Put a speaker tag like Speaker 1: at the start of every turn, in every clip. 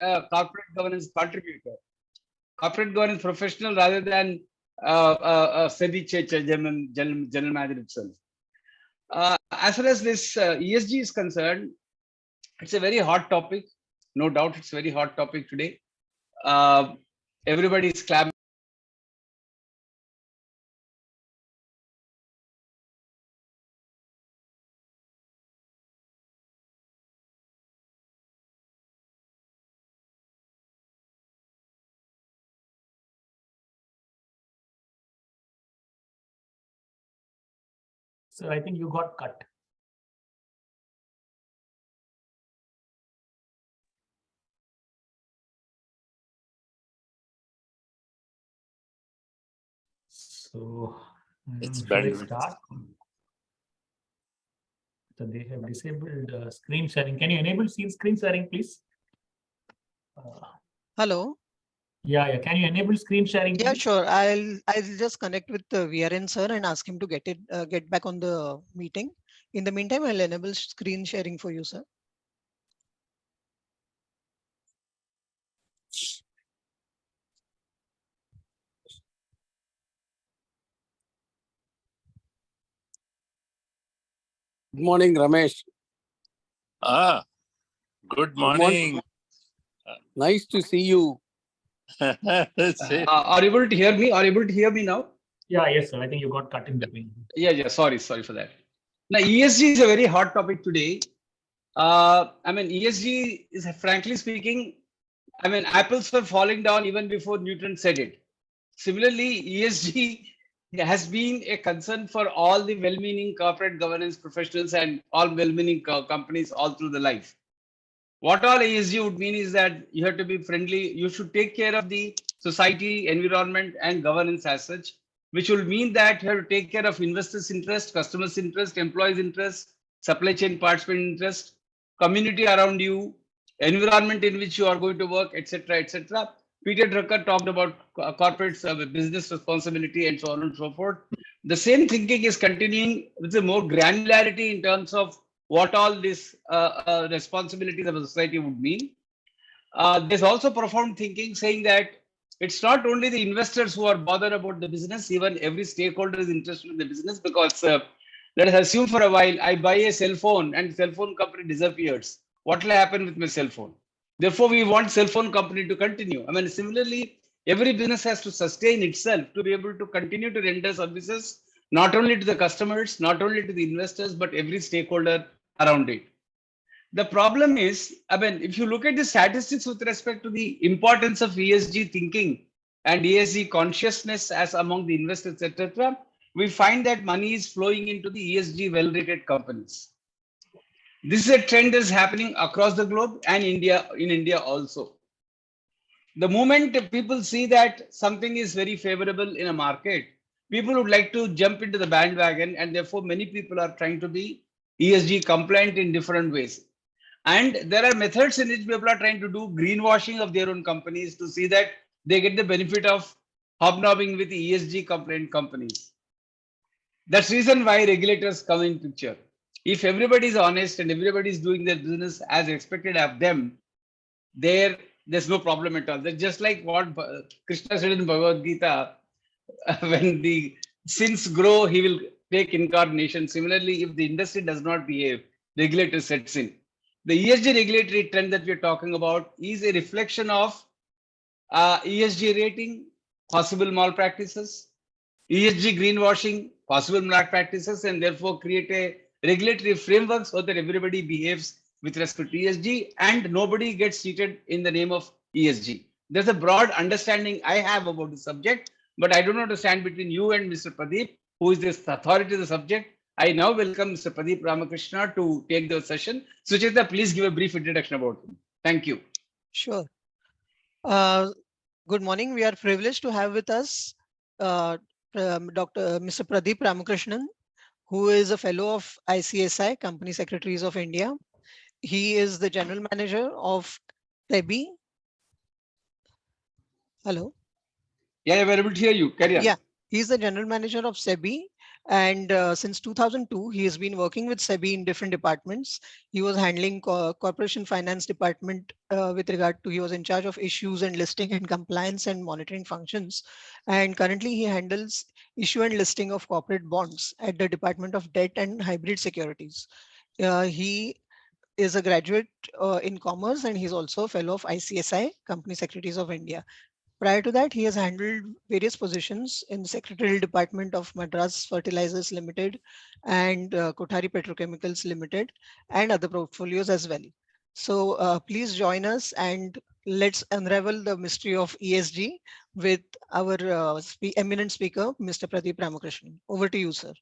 Speaker 1: a corporate governance contributor, corporate governance professional rather than a SEBI general manager itself. As far as this ESG is concerned, it's a very hot topic. No doubt, it's a very hot topic today. Everybody is clamoring.
Speaker 2: So I think you got cut. So
Speaker 3: It's
Speaker 2: should I
Speaker 3: bandwidth.
Speaker 2: start? So they have disabled screen sharing. Can you enable screen sharing, please?
Speaker 4: Hello.
Speaker 2: Yeah. Can you enable screen sharing?
Speaker 4: Yeah,
Speaker 2: please?
Speaker 4: sure. I'll just connect with the VRN sir and ask him to get back on the meeting. In the meantime, I'll enable screen sharing for you, sir.
Speaker 5: Good morning, Ramesh.
Speaker 3: Good morning.
Speaker 5: Nice to see you.
Speaker 1: Are you able to hear me? Are you able to hear me now?
Speaker 2: Yeah, yes, sir. I think you got cut in between.
Speaker 1: Yeah. Sorry for that. Now, ESG is a very hot topic today. I mean, ESG is, frankly speaking, I mean, apples were falling down even before Newton said it. Similarly, ESG has been a concern for all the well-meaning corporate governance professionals and all well-meaning companies all through the life. What all ESG would mean is that you have to be friendly. You should take care of the society, environment, and governance as such, which will mean that you have to take care of investors' interest, customers' interest, employees' interest, supply chain participant interest, community around you, environment in which you are going to work, etc., etc. Peter Drucker talked about corporate business responsibility and so on and so forth. The same thinking is continuing with a more granularity in terms of what all these responsibilities of a society would mean. There's also profound thinking saying that it's not only the investors who are bothered about the business, even every stakeholder is interested in the business, because let us assume for a while I buy a cell phone and cell phone company disappears. What will happen with my cell phone? Therefore, we want cell phone company to continue. I mean, similarly, every business has to sustain itself to be able to continue to render services, not only to the customers, not only to the investors, but every stakeholder around it. The problem is, I mean, if you look at the statistics with respect to the importance of ESG thinking and ESG consciousness as among the investors, etc., we find that money is flowing into the ESG well-rated companies. This is a trend that is happening across the globe and in India also. The moment people see that something is very favorable in a market, people would like to jump into the bandwagon, and therefore many people are trying to be ESG compliant in different ways. And there are methods in which people are trying to do greenwashing of their own companies to see that they get the benefit of hobnobbing with ESG compliant companies. That's the reason why regulators come in picture. If everybody is honest and everybody is doing their business as expected of them, there's no problem at all. That's just like what Krishna said in Bhagavad Gita, when the sins grow, he will take incarnation. Similarly, if the industry does not behave, regulator sets in. The ESG regulatory trend that we're talking about is a reflection of ESG rating, possible malpractices, ESG greenwashing, possible malpractices, and therefore create a regulatory framework so that everybody behaves with respect to ESG and nobody gets cheated in the name of ESG. There's a broad understanding I have about the subject, but I do not understand between you and Mr. Pradeep, who is this authority of the subject. I now welcome Mr. Pradeep Ramakrishnan to take the session. Sucheta, please give a brief introduction about him. Thank you.
Speaker 4: Sure. Good morning. We are privileged to have with us Mr. Pradeep Ramakrishnan, who is a fellow of ICSI, Company Secretaries of India. He is the general manager of SEBI. Hello.
Speaker 1: Yeah, we're able to hear you. Carry on.
Speaker 4: Yeah, he's the general manager of SEBI, And since 2002, he has been working with SEBI in different departments. He was handling corporation finance department with regard to, he was in charge of issues and listing and compliance and monitoring functions. And currently he handles issue and listing of corporate bonds at the Department of Debt and Hybrid Securities. He is a graduate in commerce, and he's also a fellow of ICSI, Company Securities of India. Prior to that, he has handled various positions in the Secretarial Department of Madras Fertilizers Limited and Kothari Petrochemicals Limited and other portfolios as well. So please join us and let's unravel the mystery of ESG with our eminent speaker, Mr. Pradeep Ramakrishnan. Over to you, sir.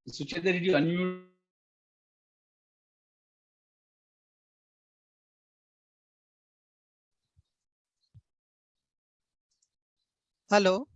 Speaker 1: Sucheta, did you unmute?
Speaker 4: Hello.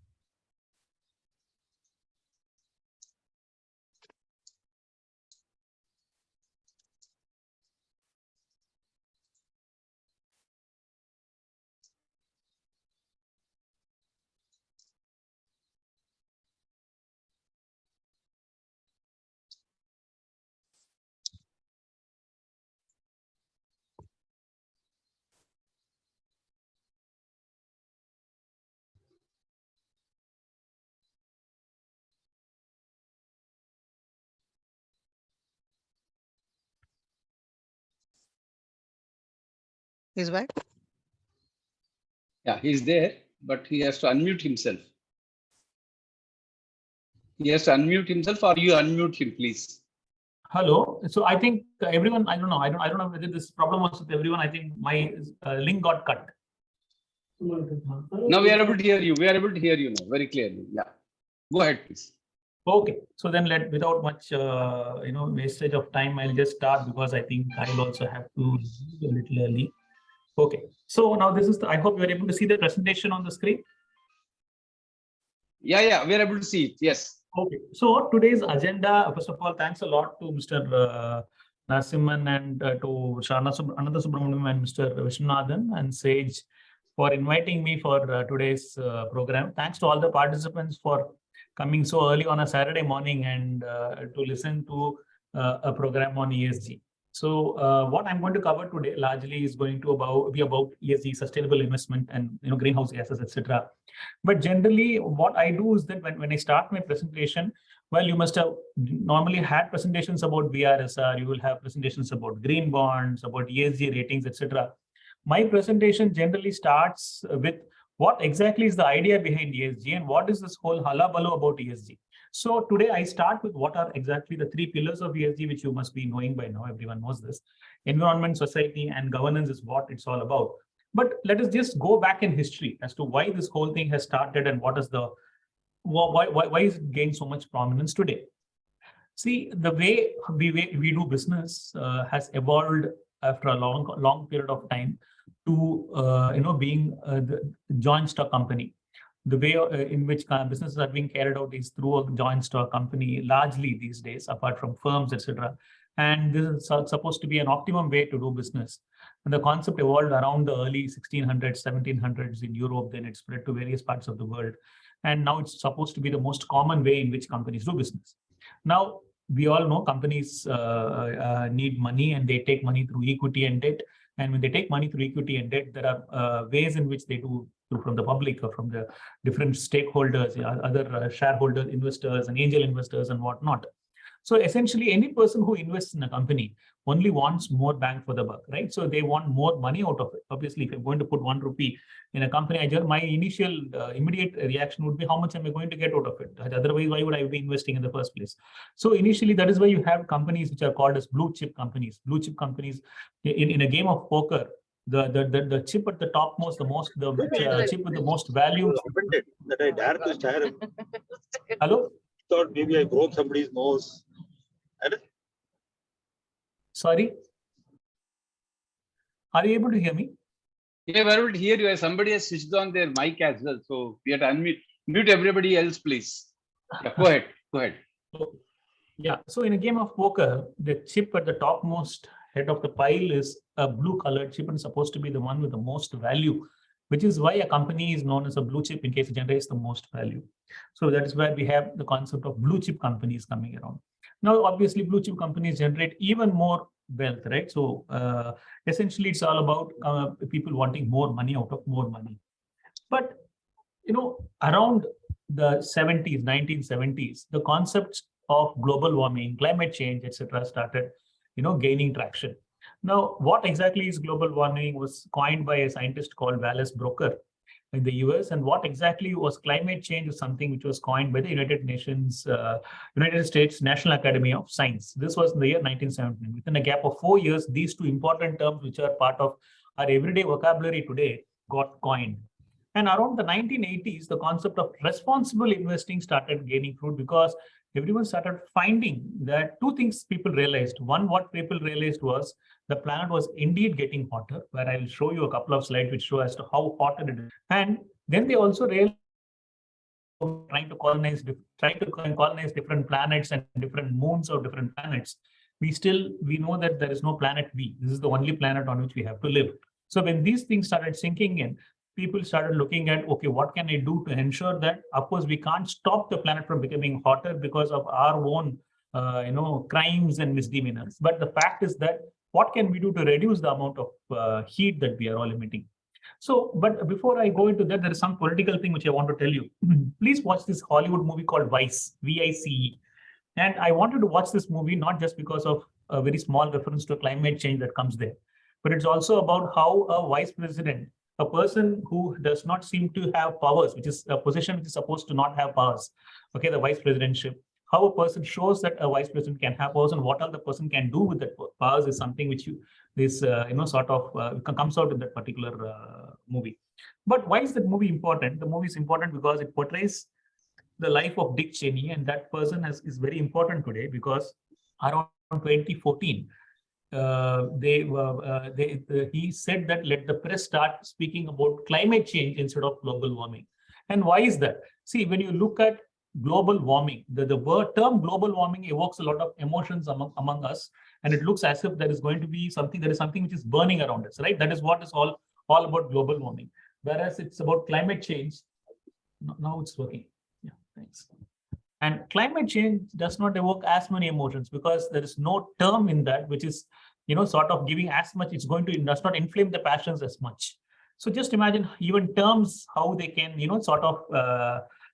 Speaker 4: He's back.
Speaker 1: Yeah, he's there, but he has to unmute himself. He has to unmute himself, or you unmute him, please.
Speaker 2: Hello. So I think everyone, I don't know whether this problem was with everyone. I think my link got cut.
Speaker 1: Now we are able to hear you. We are able to hear you now very clearly. Yeah. Go ahead, please.
Speaker 2: Okay. So then without much, wastage of time, I'll just start because I think I'll also have to leave a little early. Okay. So now this is I hope you're able to see the presentation on the screen.
Speaker 1: Yeah, we are able to see it. Yes.
Speaker 2: Okay, so today's agenda, first of all, thanks a lot to Mr. Narasimhan and to Ananda Subramaniam and Mr. Viswanathan and Sage for inviting me for today's program. Thanks to all the participants for coming so early on a Saturday morning and to listen to a program on ESG. So what I'm going to cover today largely is going to be about ESG, sustainable investment, and greenhouse gases, etc. But generally, what I do is that when I start my presentation, well, you must have normally had presentations about VRSR. You will have presentations about green bonds, about ESG ratings, etc. My presentation generally starts with what exactly is the idea behind ESG and what is this whole hullabaloo about ESG. So today I start with what are exactly the three pillars of ESG, which you must be knowing by now. Everyone knows this. Environment, society, and governance is what it's all about. But let us just go back in history as to why this whole thing has started and what is why is it gained so much prominence today. See, the way we do business has evolved after a long period of time to being the joint stock company. The way in which businesses are being carried out is through a joint stock company, largely these days, apart from firms, etc. And this is supposed to be an optimum way to do business. And the concept evolved around the early 1600s, 1700s in Europe, then it spread to various parts of the world. And now it's supposed to be the most common way in which companies do business. Now, we all know companies need money and they take money through equity and debt. And when they take money through equity and debt, there are ways in which they do from the public or from the different stakeholders, other shareholders, investors and angel investors and whatnot. So essentially, any person who invests in a company only wants more bang for the buck, right? So they want more money out of it. Obviously, if I'm going to put 1 rupee in a company, my initial immediate reaction would be how much am I going to get out of it? Otherwise, why would I be investing in the first place? So initially, that is why you have companies which are called as blue chip companies. Blue chip companies in a game of poker, the chip at the topmost, the chip with the most value.
Speaker 6: That I dare to stare him.
Speaker 2: Hello?
Speaker 6: Thought maybe I broke somebody's nose.
Speaker 2: Sorry? Are you able to hear me?
Speaker 1: Yeah, we're able to hear you. Somebody has switched on their mic as well. So we have to mute everybody else, please. Yeah, go ahead. Go ahead.
Speaker 2: So, yeah. So in a game of poker, the chip at the topmost head of the pile is a blue-colored chip and supposed to be the one with the most value, which is why a company is known as a blue chip in case it generates the most value. So that is where we have the concept of blue chip companies coming around. Now, obviously, blue chip companies generate even more wealth, right? So essentially, it's all about people wanting more money out of more money. But around the 70s, 1970s, the concepts of global warming, climate change, etc., started, gaining traction. Now, what exactly is global warming was coined by a scientist called Wallace Broecker in the US, and what exactly was climate change is something which was coined by the United States National Academy of Science. This was in the year 1970. Within a gap of 4 years, these two important terms, which are part of our everyday vocabulary today, got coined. And around the 1980s, the concept of responsible investing started gaining fruit because everyone started finding that two things people realized. One, what people realized was the planet was indeed getting hotter, where I'll show you a couple of slides which show as to how hot it is. And then they also realized trying to colonize different planets and different moons of different planets. We know that there is no planet B. This is the only planet on which we have to live. So when these things started sinking in, people started looking at, okay, what can I do to ensure that, of course, we can't stop the planet from becoming hotter because of our own, crimes and misdemeanors. But the fact is that what can we do to reduce the amount of heat that we are all emitting? So, but before I go into that, there is some political thing which I want to tell you. Please watch this Hollywood movie called Vice, VICE. And I wanted to watch this movie not just because of a very small reference to climate change that comes there, but it's also about how a vice president, a person who does not seem to have powers, which is a position which is supposed to not have powers, okay, the vice presidentship, how a person shows that a vice president can have powers and what all the person can do with that powers is something which comes out in that particular movie. But why is that movie important? The movie is important because it portrays the life of Dick Cheney, and that person is very important today because around 2014, he said that let the press start speaking about climate change instead of global warming. And why is that? See, when you look at global warming, the word term global warming evokes a lot of emotions among us, and it looks as if there is going to be something which is burning around us, right? That is what is all about global warming. Whereas it's about climate change. Now it's working. Yeah, thanks. And climate change does not evoke as many emotions because there is no term in that which is, sort of giving as much. It does not inflame the passions as much. So just imagine even terms, how they can, sort of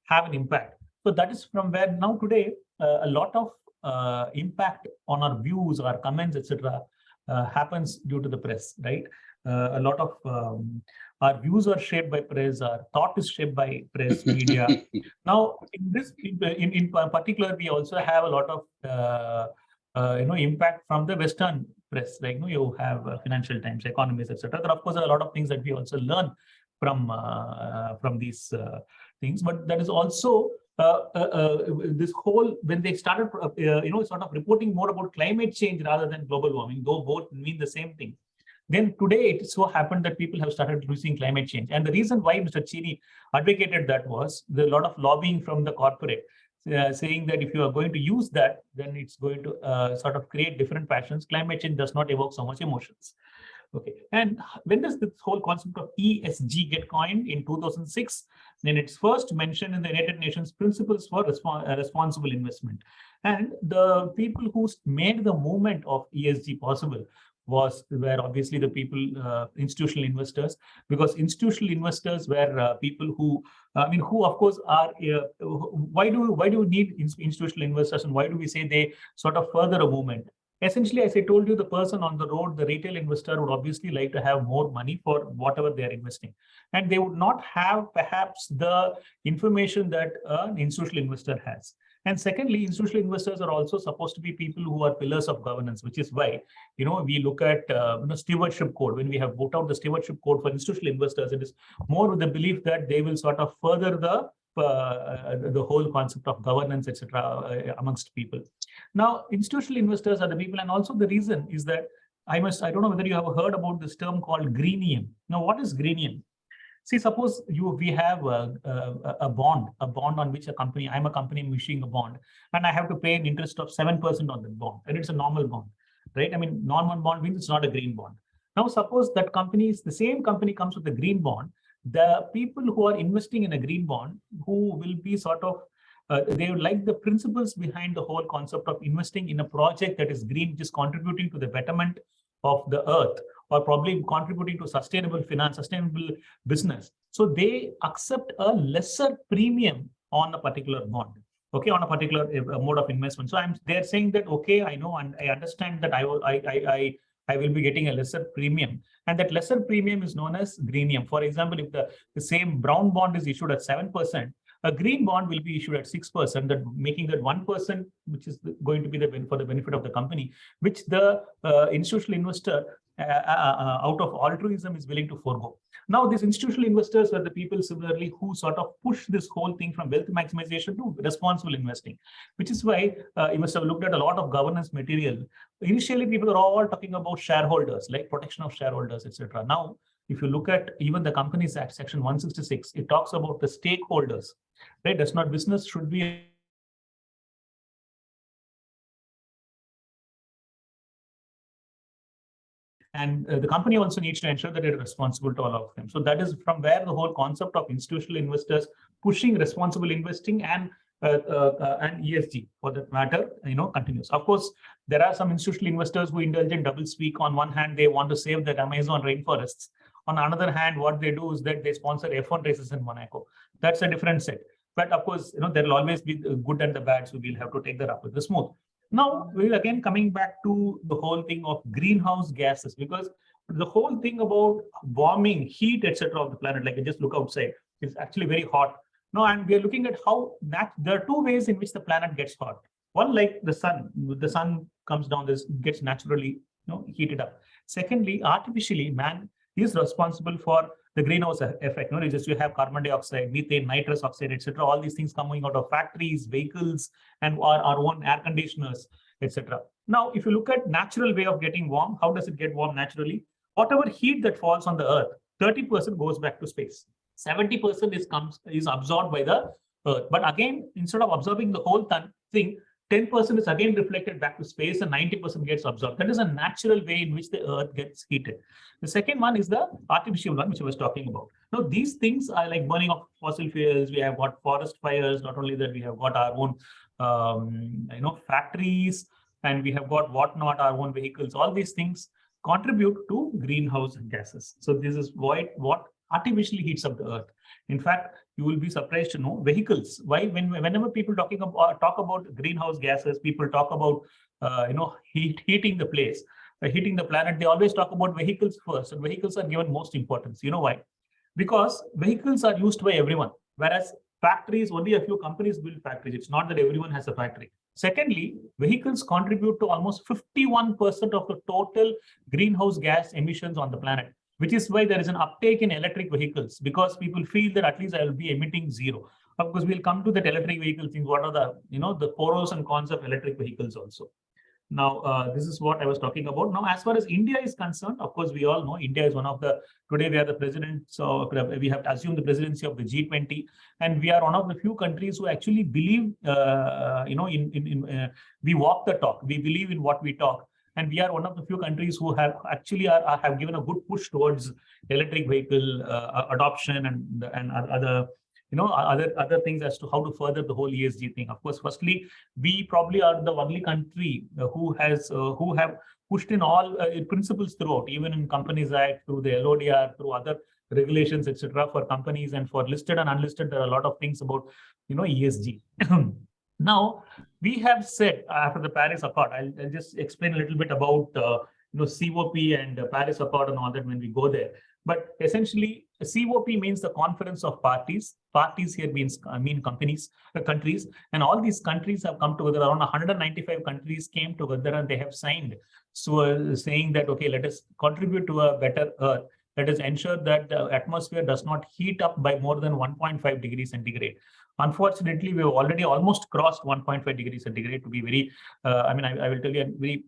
Speaker 2: have an impact. So that is from where now today a lot of impact on our views, our comments, etc. Happens due to the press, right? A lot of our views are shaped by press, our thought is shaped by press, media. Now, in particular, we also have a lot of impact from the Western press. Like you have Financial Times, Economist, etc. There, of course, are a lot of things that we also learn from these things. But that is also this whole when they started, sort of reporting more about climate change rather than global warming, though both mean the same thing. Then today it so happened that people have started using climate change. And the reason why Mr. Cheney advocated that was a lot of lobbying from the corporate, saying that if you are going to use that, then it's going to sort of create different passions. Climate change does not evoke so much emotions. Okay, and when does this whole concept of ESG get coined? In 2006, then it's first mentioned in the United Nations Principles for Responsible Investment. And the people who made the movement of ESG possible were obviously the people, institutional investors, because institutional investors were people who, who of course are, why do we need institutional investors, and why do we say they sort of further a movement? Essentially, as I told you, the person on the road, the retail investor would obviously like to have more money for whatever they are investing. And they would not have perhaps the information that an institutional investor has. And secondly, institutional investors are also supposed to be people who are pillars of governance, which is why, we look at stewardship code. When we have put out the stewardship code for institutional investors, it is more with the belief that they will sort of further the whole concept of governance, etc., amongst people. Now, institutional investors are the people, and also the reason is that I don't know whether you have heard about this term called greenium. Now, what is greenium? See, suppose we have a bond on which I'm a company, I'm issuing a bond, and I have to pay an interest of 7% on that bond, and it's a normal bond, right? I mean, normal bond means it's not a green bond. Now, suppose that the same company comes with a green bond. The people who are investing in a green bond, who will be sort of, they would like the principles behind the whole concept of investing in a project that is green, which is contributing to the betterment of the earth, or probably contributing to sustainable finance, sustainable business. So they accept a lesser premium on a particular bond, okay, on a particular mode of investment. So they're saying that, okay, I know and I understand that I will be getting a lesser premium, and that lesser premium is known as greenium. For example, if the same brown bond is issued at 7%, a green bond will be issued at 6%, that making that 1%, which is going to be for the benefit of the company, which the institutional investor out of altruism is willing to forego. Now, these institutional investors are the people similarly who sort of push this whole thing from wealth maximization to responsible investing, which is why you must have looked at a lot of governance material. Initially, people are all talking about shareholders, like protection of shareholders, etc. Now, if you look at even the Companies Act, Section 166, it talks about the stakeholders, right? Does not business should be and the company also needs to ensure that it is responsible to all of them. So that is from where the whole concept of institutional investors pushing responsible investing and ESG, for that matter, continues. Of course, there are some institutional investors who indulge in doublespeak. On one hand, they want to save the Amazon rainforests. On another hand, what they do is that they sponsor F1 races in Monaco. That's a different set. But of course, there will always be the good and the bad, so we'll have to take that up with the smooth. Now, we'll again coming back to the whole thing of greenhouse gases, because the whole thing about warming, heat, etc. of the planet, like I just look outside, it's actually very hot. Now, and we are looking at how there are two ways in which the planet gets hot. One, like the sun comes down, this gets naturally heated up. Secondly, artificially, man is responsible for the greenhouse effect. You have carbon dioxide, methane, nitrous oxide, etc. All these things coming out of factories, vehicles, and our own air conditioners, etc. Now, if you look at natural way of getting warm, how does it get warm naturally? Whatever heat that falls on the earth, 30% goes back to space. 70% is absorbed by the earth. But again, instead of absorbing the whole thing, 10% is again reflected back to space and 90% gets absorbed. That is a natural way in which the earth gets heated. The second one is the artificial one, which I was talking about. Now, these things are like burning of fossil fuels. We have got forest fires. Not only that, we have got our own, factories, and we have got whatnot, our own vehicles. All these things contribute to greenhouse gases. So this is what artificially heats up the earth. In fact, you will be surprised to know vehicles. Why? Whenever people talk about greenhouse gases, people talk about heating the place, heating the planet. They always talk about vehicles first, and vehicles are given most importance. You know why? Because vehicles are used by everyone, whereas factories, only a few companies build factories. It's not that everyone has a factory. Secondly, vehicles contribute to almost 51% of the total greenhouse gas emissions on the planet, which is why there is an uptake in electric vehicles, because people feel that at least I will be emitting zero. Of course, we'll come to that electric vehicle thing. What are the pros and cons of electric vehicles also. Now, this is what I was talking about. Now, as far as India is concerned, of course, we all know India is today we are the president, so we have to assume the presidency of the G20, and we are one of the few countries who actually believe, we walk the talk, we believe in what we talk. And we are one of the few countries who have given a good push towards electric vehicle adoption and other things as to how to further the whole ESG thing. Of course, firstly, we probably are the only country who have pushed in all principles throughout, even in Companies Act, through the LODR, through other regulations, etc. for companies, and for listed and unlisted, there are a lot of things about ESG. Now, we have said after the Paris Accord, I'll just explain a little bit about COP and Paris Accord and all that when we go there. But essentially, COP means the Conference of Parties. Parties here mean countries, and all these countries have come together. Around 195 countries came together and they have signed. So saying that, okay, let us contribute to a better Earth. Let us ensure that the atmosphere does not heat up by more than 1.5 degrees centigrade. Unfortunately, we have already almost crossed 1.5 degrees centigrade. To be very, I will tell you,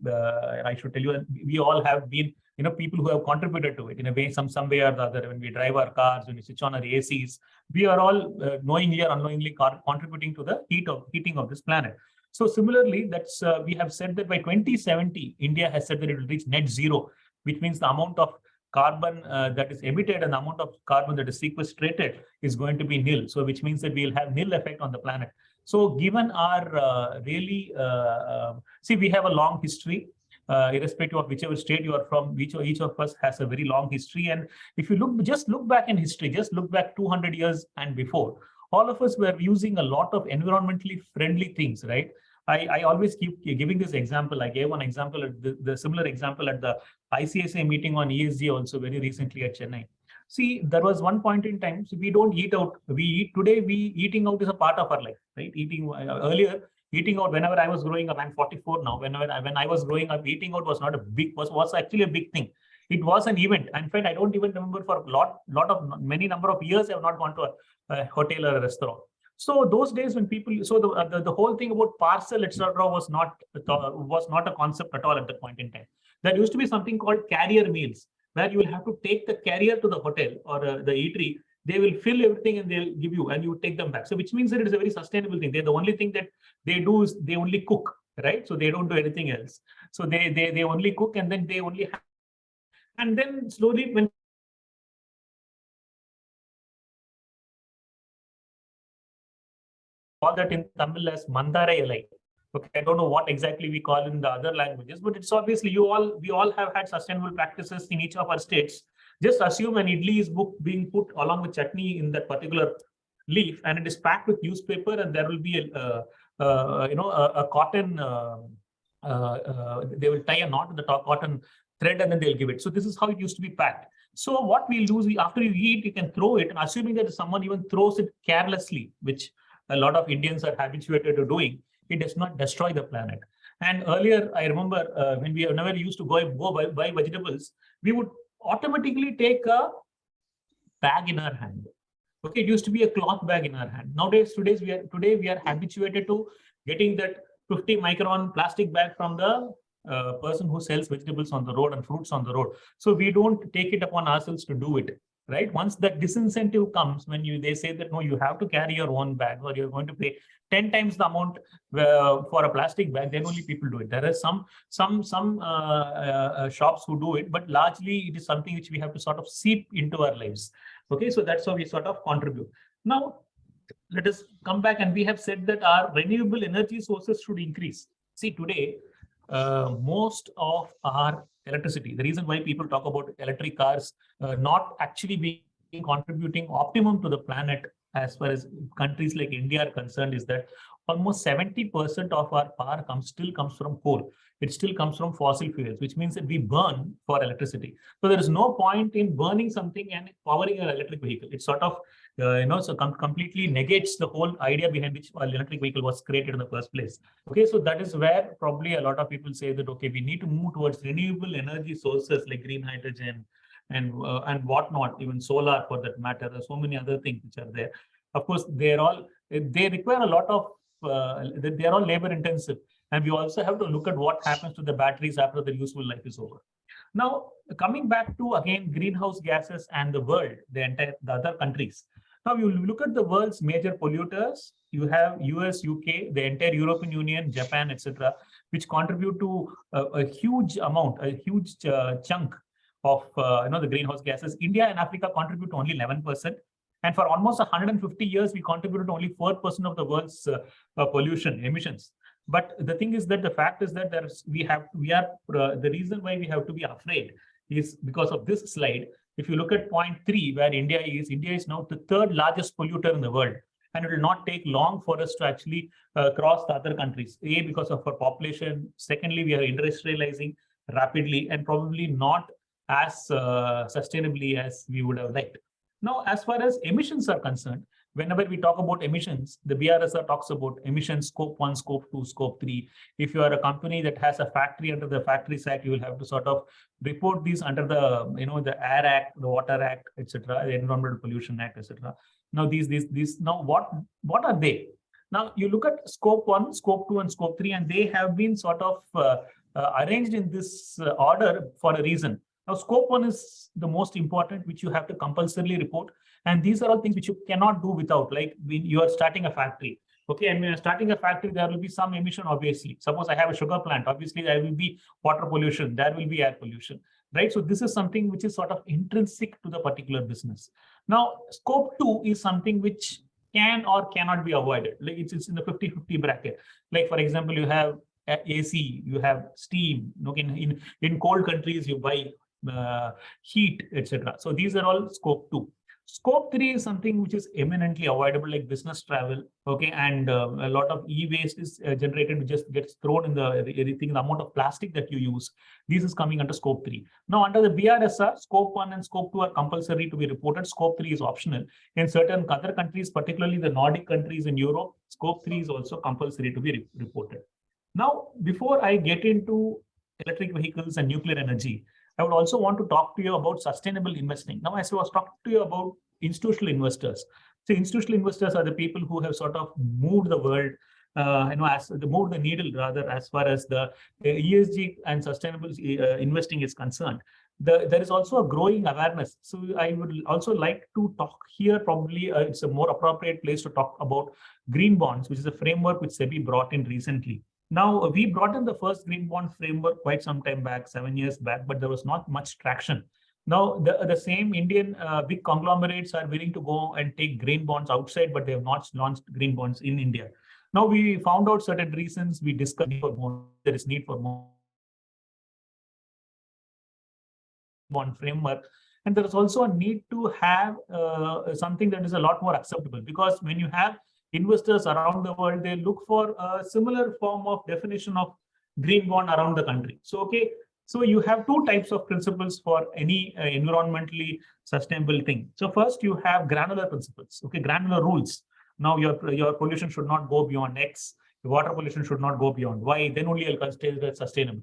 Speaker 2: I should tell you, we all have been people who have contributed to it in a way, some way or the other. When we drive our cars, when we switch on our ACs, we are all knowingly or unknowingly contributing to the heating of this planet. So similarly, that's we have said that by 2070, India has said that it will reach net zero, which means the amount of carbon that is emitted and the amount of carbon that is sequestrated is going to be nil. So which means that we'll have nil effect on the planet. So given our see, we have a long history, irrespective of whichever state you are from, each of us has a very long history. And if you just look back in history, just look back 200 years and before, all of us were using a lot of environmentally friendly things, right? I always keep giving this example. I gave one example, the similar example at the ICSA meeting on ESG also very recently at Chennai. See, there was one point in time, so we don't eat out. We eat today. Eating out is a part of our life, right? Earlier, eating out. Whenever I was growing up, I'm 44 now. When I was growing up, eating out was not a big was actually a big thing. It was an event. In fact, I don't even remember for many number of years I have not gone to a hotel or a restaurant. So those days when people, so the whole thing about parcel, etc., was not a concept at all at that point in time. There used to be something called carrier meals, where you will have to take the carrier to the hotel or the eatery. They will fill everything and they'll give you, and you take them back. So which means that it is a very sustainable thing. The only thing that they do is they only cook, right? So they don't do anything else. So they only cook, and then they only have, and then slowly when call that in Tamil as Mandara Elai. Okay, I don't know what exactly we call in the other languages, but it's obviously we all have had sustainable practices in each of our states. Just assume an idli is being put along with chutney in that particular leaf, and it is packed with newspaper, and there will be a cotton. They will tie a knot in the top cotton thread, and then they'll give it. So this is how it used to be packed. So what we'll do is after you eat, you can throw it, and assuming that someone even throws it carelessly, which a lot of Indians are habituated to doing, it does not destroy the planet. And earlier, I remember whenever we used to go buy vegetables, we would automatically take a bag in our hand. Okay, it used to be a cloth bag in our hand. Today we are habituated to getting that 50 micron plastic bag from the person who sells vegetables on the road and fruits on the road. So we don't take it upon ourselves to do it. Right? Once that disincentive comes, when they say that no, you have to carry your own bag, or you're going to pay 10 times the amount for a plastic bag, then only people do it. There are some shops who do it, but largely it is something which we have to sort of seep into our lives. Okay, so that's how we sort of contribute. Now, let us come back, and we have said that our renewable energy sources should increase. See, today, most of our electricity, the reason why people talk about electric cars not actually being contributing optimum to the planet as far as countries like India are concerned, is that almost 70% of our power still comes from coal. It still comes from fossil fuels, which means that we burn for electricity. So there is no point in burning something and powering an electric vehicle. It sort of completely negates the whole idea behind which an electric vehicle was created in the first place. Okay, so that is where probably a lot of people say that, okay, we need to move towards renewable energy sources like green hydrogen and whatnot, even solar for that matter. There are so many other things which are there. Of course, they require a lot of, they are all labor intensive. And we also have to look at what happens to the batteries after their useful life is over. Now, coming back to, again, greenhouse gases and the world, the other countries. Now, you look at the world's major polluters. You have US, UK, the entire European Union, Japan, etc., which contribute to a huge amount, a huge chunk of the greenhouse gases. India and Africa contribute only 11%. And for almost 150 years, we contributed only 4% of the world's pollution emissions. But the thing is that the fact is that the reason why we have to be afraid is because of this slide. If you look at point 3, where India is now the third largest polluter in the world. And it will not take long for us to actually cross the other countries. A, because of our population. Secondly, we are industrializing rapidly and probably not as sustainably as we would have liked. Now, as far as emissions are concerned, whenever we talk about emissions, the BRSR talks about emissions scope 1, scope 2, scope 3. If you are a company that has a factory under the Factories Act, you will have to sort of report these under the the Air Act, the Water Act, etc., the Environmental Pollution Act, etc. Now these now what are they? Now you look at scope 1, scope 2, and scope 3, and they have been sort of arranged in this order for a reason. Now, scope 1 is the most important, which you have to compulsorily report. And these are all things which you cannot do without, like when you are starting a factory. Okay, and when you're starting a factory, there will be some emission, obviously. Suppose I have a sugar plant, obviously there will be water pollution, there will be air pollution, right? So this is something which is sort of intrinsic to the particular business. Now, scope 2 is something which can or cannot be avoided. Like it's in the 50-50 bracket. Like, for example, you have AC, you have steam. Okay, in cold countries, you buy heat, etc. So these are all scope 2. Scope 3 is something which is eminently avoidable, like business travel. Okay, and a lot of e-waste is generated, just gets thrown in the amount of plastic that you use. This is coming under scope 3. Now, under the BRSR, scope 1 and scope 2 are compulsory to be reported. Scope 3 is optional. In certain other countries, particularly the Nordic countries in Europe, scope 3 is also compulsory to be reported. Now, before I get into electric vehicles and nuclear energy, I would also want to talk to you about sustainable investing. Now, as I was talking to you about institutional investors. So institutional investors are the people who have sort of moved the world, moved the needle rather, as far as the ESG and sustainable investing is concerned. There is also a growing awareness. So I would also like to talk here, probably it's a more appropriate place to talk about green bonds, which is a framework which SEBI brought in recently. Now, we brought in the first green bond framework quite some time back, 7 years back, but there was not much traction. Now, the same Indian big conglomerates are willing to go and take green bonds outside, but they have not launched green bonds in India. Now, we found out certain reasons. We discussed there is need for more bond framework. And there is also a need to have something that is a lot more acceptable, because when you have investors around the world, they look for a similar form of definition of green bond around the country. So, okay, so you have two types of principles for any environmentally sustainable thing. So first, you have granular principles, okay, granular rules. Now, your pollution should not go beyond X, your water pollution should not go beyond Y, then only I'll consider that sustainable.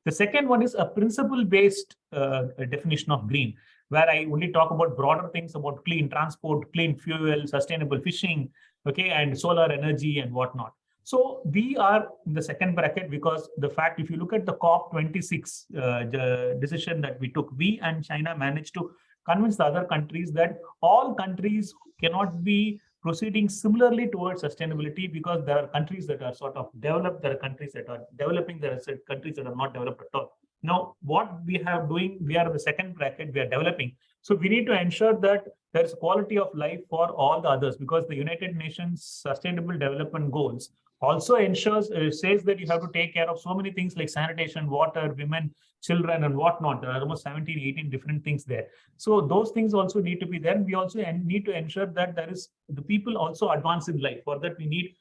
Speaker 2: The second one is a principle-based definition of green, where I only talk about broader things about clean transport, clean fuel, sustainable fishing, okay, and solar energy and whatnot. So we are in the second bracket because the fact, if you look at the COP26 decision that we took, we and China managed to convince the other countries that all countries cannot be proceeding similarly towards sustainability, because there are countries that are sort of developed, there are countries that are developing, there are countries that are not developed at all. Now, what we are doing, we are in the second bracket, we are developing. So we need to ensure that there is quality of life for all the others, because the United Nations Sustainable Development Goals also ensures, says that you have to take care of so many things like sanitation, water, women, children, and whatnot. There are almost 17, 18 different things there. So those things also need to be there. We also need to ensure that there is the people also advance in life. For that, we need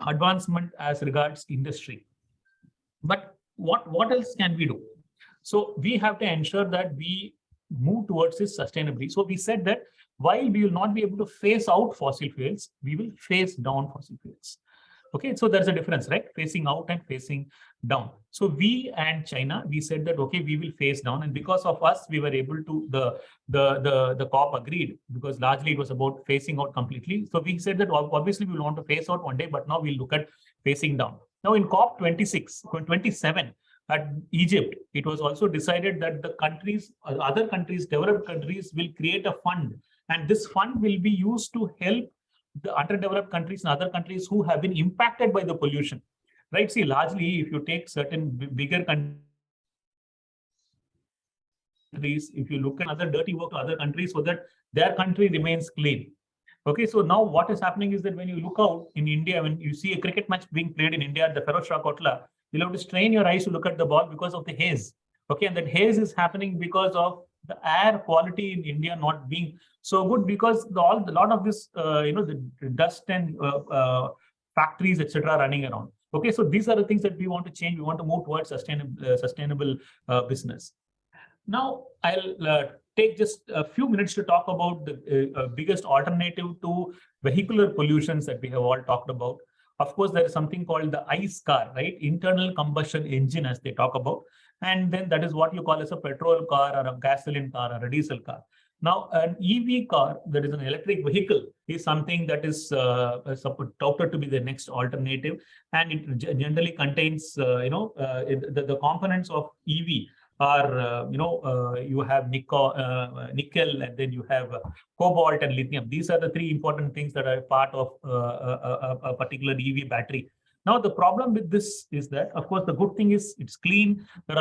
Speaker 2: advancement as regards industry. But what else can we do? So we have to ensure that we move towards this sustainably. So we said that while we will not be able to phase out fossil fuels, we will phase down fossil fuels. Okay, so there's a difference, right? Phasing out and phasing down. So we and China, we said that, okay, we will phase down. And because of us, we were able to, the COP agreed, because largely it was about phasing out completely. So we said that obviously we will want to phase out one day, but now we'll look at phasing down. Now in COP 27 at Egypt, it was also decided that the countries, other countries, developed countries will create a fund. And this fund will be used to help the underdeveloped countries and other countries who have been impacted by the pollution, right? See, largely, if you take certain bigger countries, if you look at other dirty work to other countries so that their country remains clean. Okay, so now what is happening is that when you look out in India, when you see a cricket match being played in India at the Ferozshah Kotla, you'll have to strain your eyes to look at the ball because of the haze. Okay, and that haze is happening because of the air quality in India not being so good, because a lot of this, the dust and factories, etc., running around. Okay, so these are the things that we want to change. We want to move towards sustainable business. Now, I'll take just a few minutes to talk about the biggest alternative to vehicular pollutions that we have all talked about. Of course, there is something called the ICE car, right? Internal combustion engine, as they talk about. And then that is what you call as a petrol car or a gasoline car or a diesel car. Now, an EV car, that is an electric vehicle, is something that is touted to be the next alternative. And it generally contains, the components of EV or you have nickel, and then you have cobalt and lithium. These are the three important things that are part of a particular EV battery. Now, the problem with this is that, of course, the good thing is it's clean. There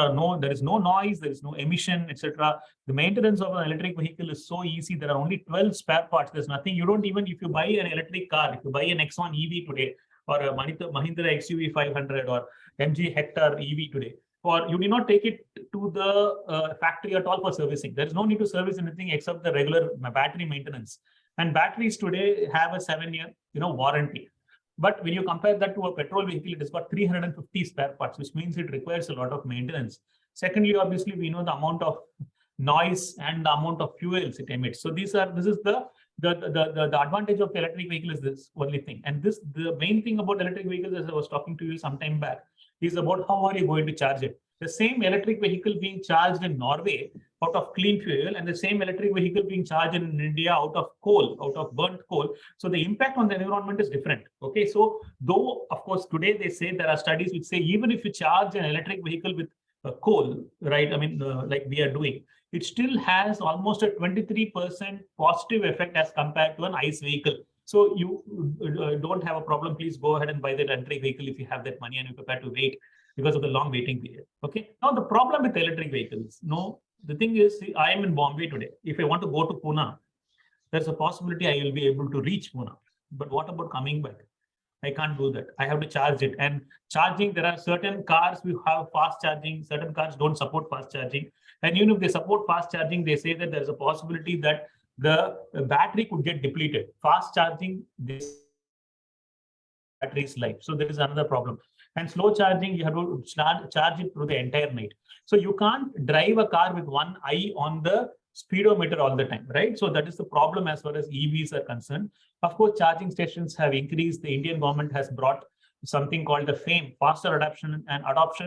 Speaker 2: is no noise, there is no emission, etc. The maintenance of an electric vehicle is so easy. There are only 12 spare parts. There's nothing. You don't even, if you buy an electric car, if you buy an X1 EV today, or a Mahindra XUV 500 or MG Hector EV today, or you need not take it to the factory at all for servicing. There is no need to service anything except the regular battery maintenance. And batteries today have a 7-year, warranty. But when you compare that to a petrol vehicle, it has got 350 spare parts, which means it requires a lot of maintenance. Secondly, obviously, we know the amount of noise and the amount of fuels it emits. So this is the advantage of the electric vehicle is this only thing. And the main thing about electric vehicles, as I was talking to you some time back, is about how are you going to charge it. The same electric vehicle being charged in Norway out of clean fuel, and the same electric vehicle being charged in India out of coal, out of burnt coal. So the impact on the environment is different. Okay, so though, of course, today they say there are studies which say even if you charge an electric vehicle with coal, right? I mean, like we are doing, it still has almost a 23% positive effect as compared to an ICE vehicle. So you don't have a problem. Please go ahead and buy that electric vehicle if you have that money and you're prepared to wait because of the long waiting period. Okay. Now the problem with electric vehicles, the thing is, I am in Bombay today. If I want to go to Pune, there's a possibility I will be able to reach Pune. But what about coming back? I can't do that. I have to charge it. And charging, there are certain cars which have fast charging, certain cars don't support fast charging. And even if they support fast charging, they say that there's a possibility that the battery could get depleted. Fast charging, this battery's life. So there is another problem. And slow charging, you have to charge it through the entire night. So you can't drive a car with one eye on the speedometer all the time, right? So that is the problem as far as EVs are concerned. Of course, charging stations have increased. The Indian government has brought something called the FAME, Faster Adoption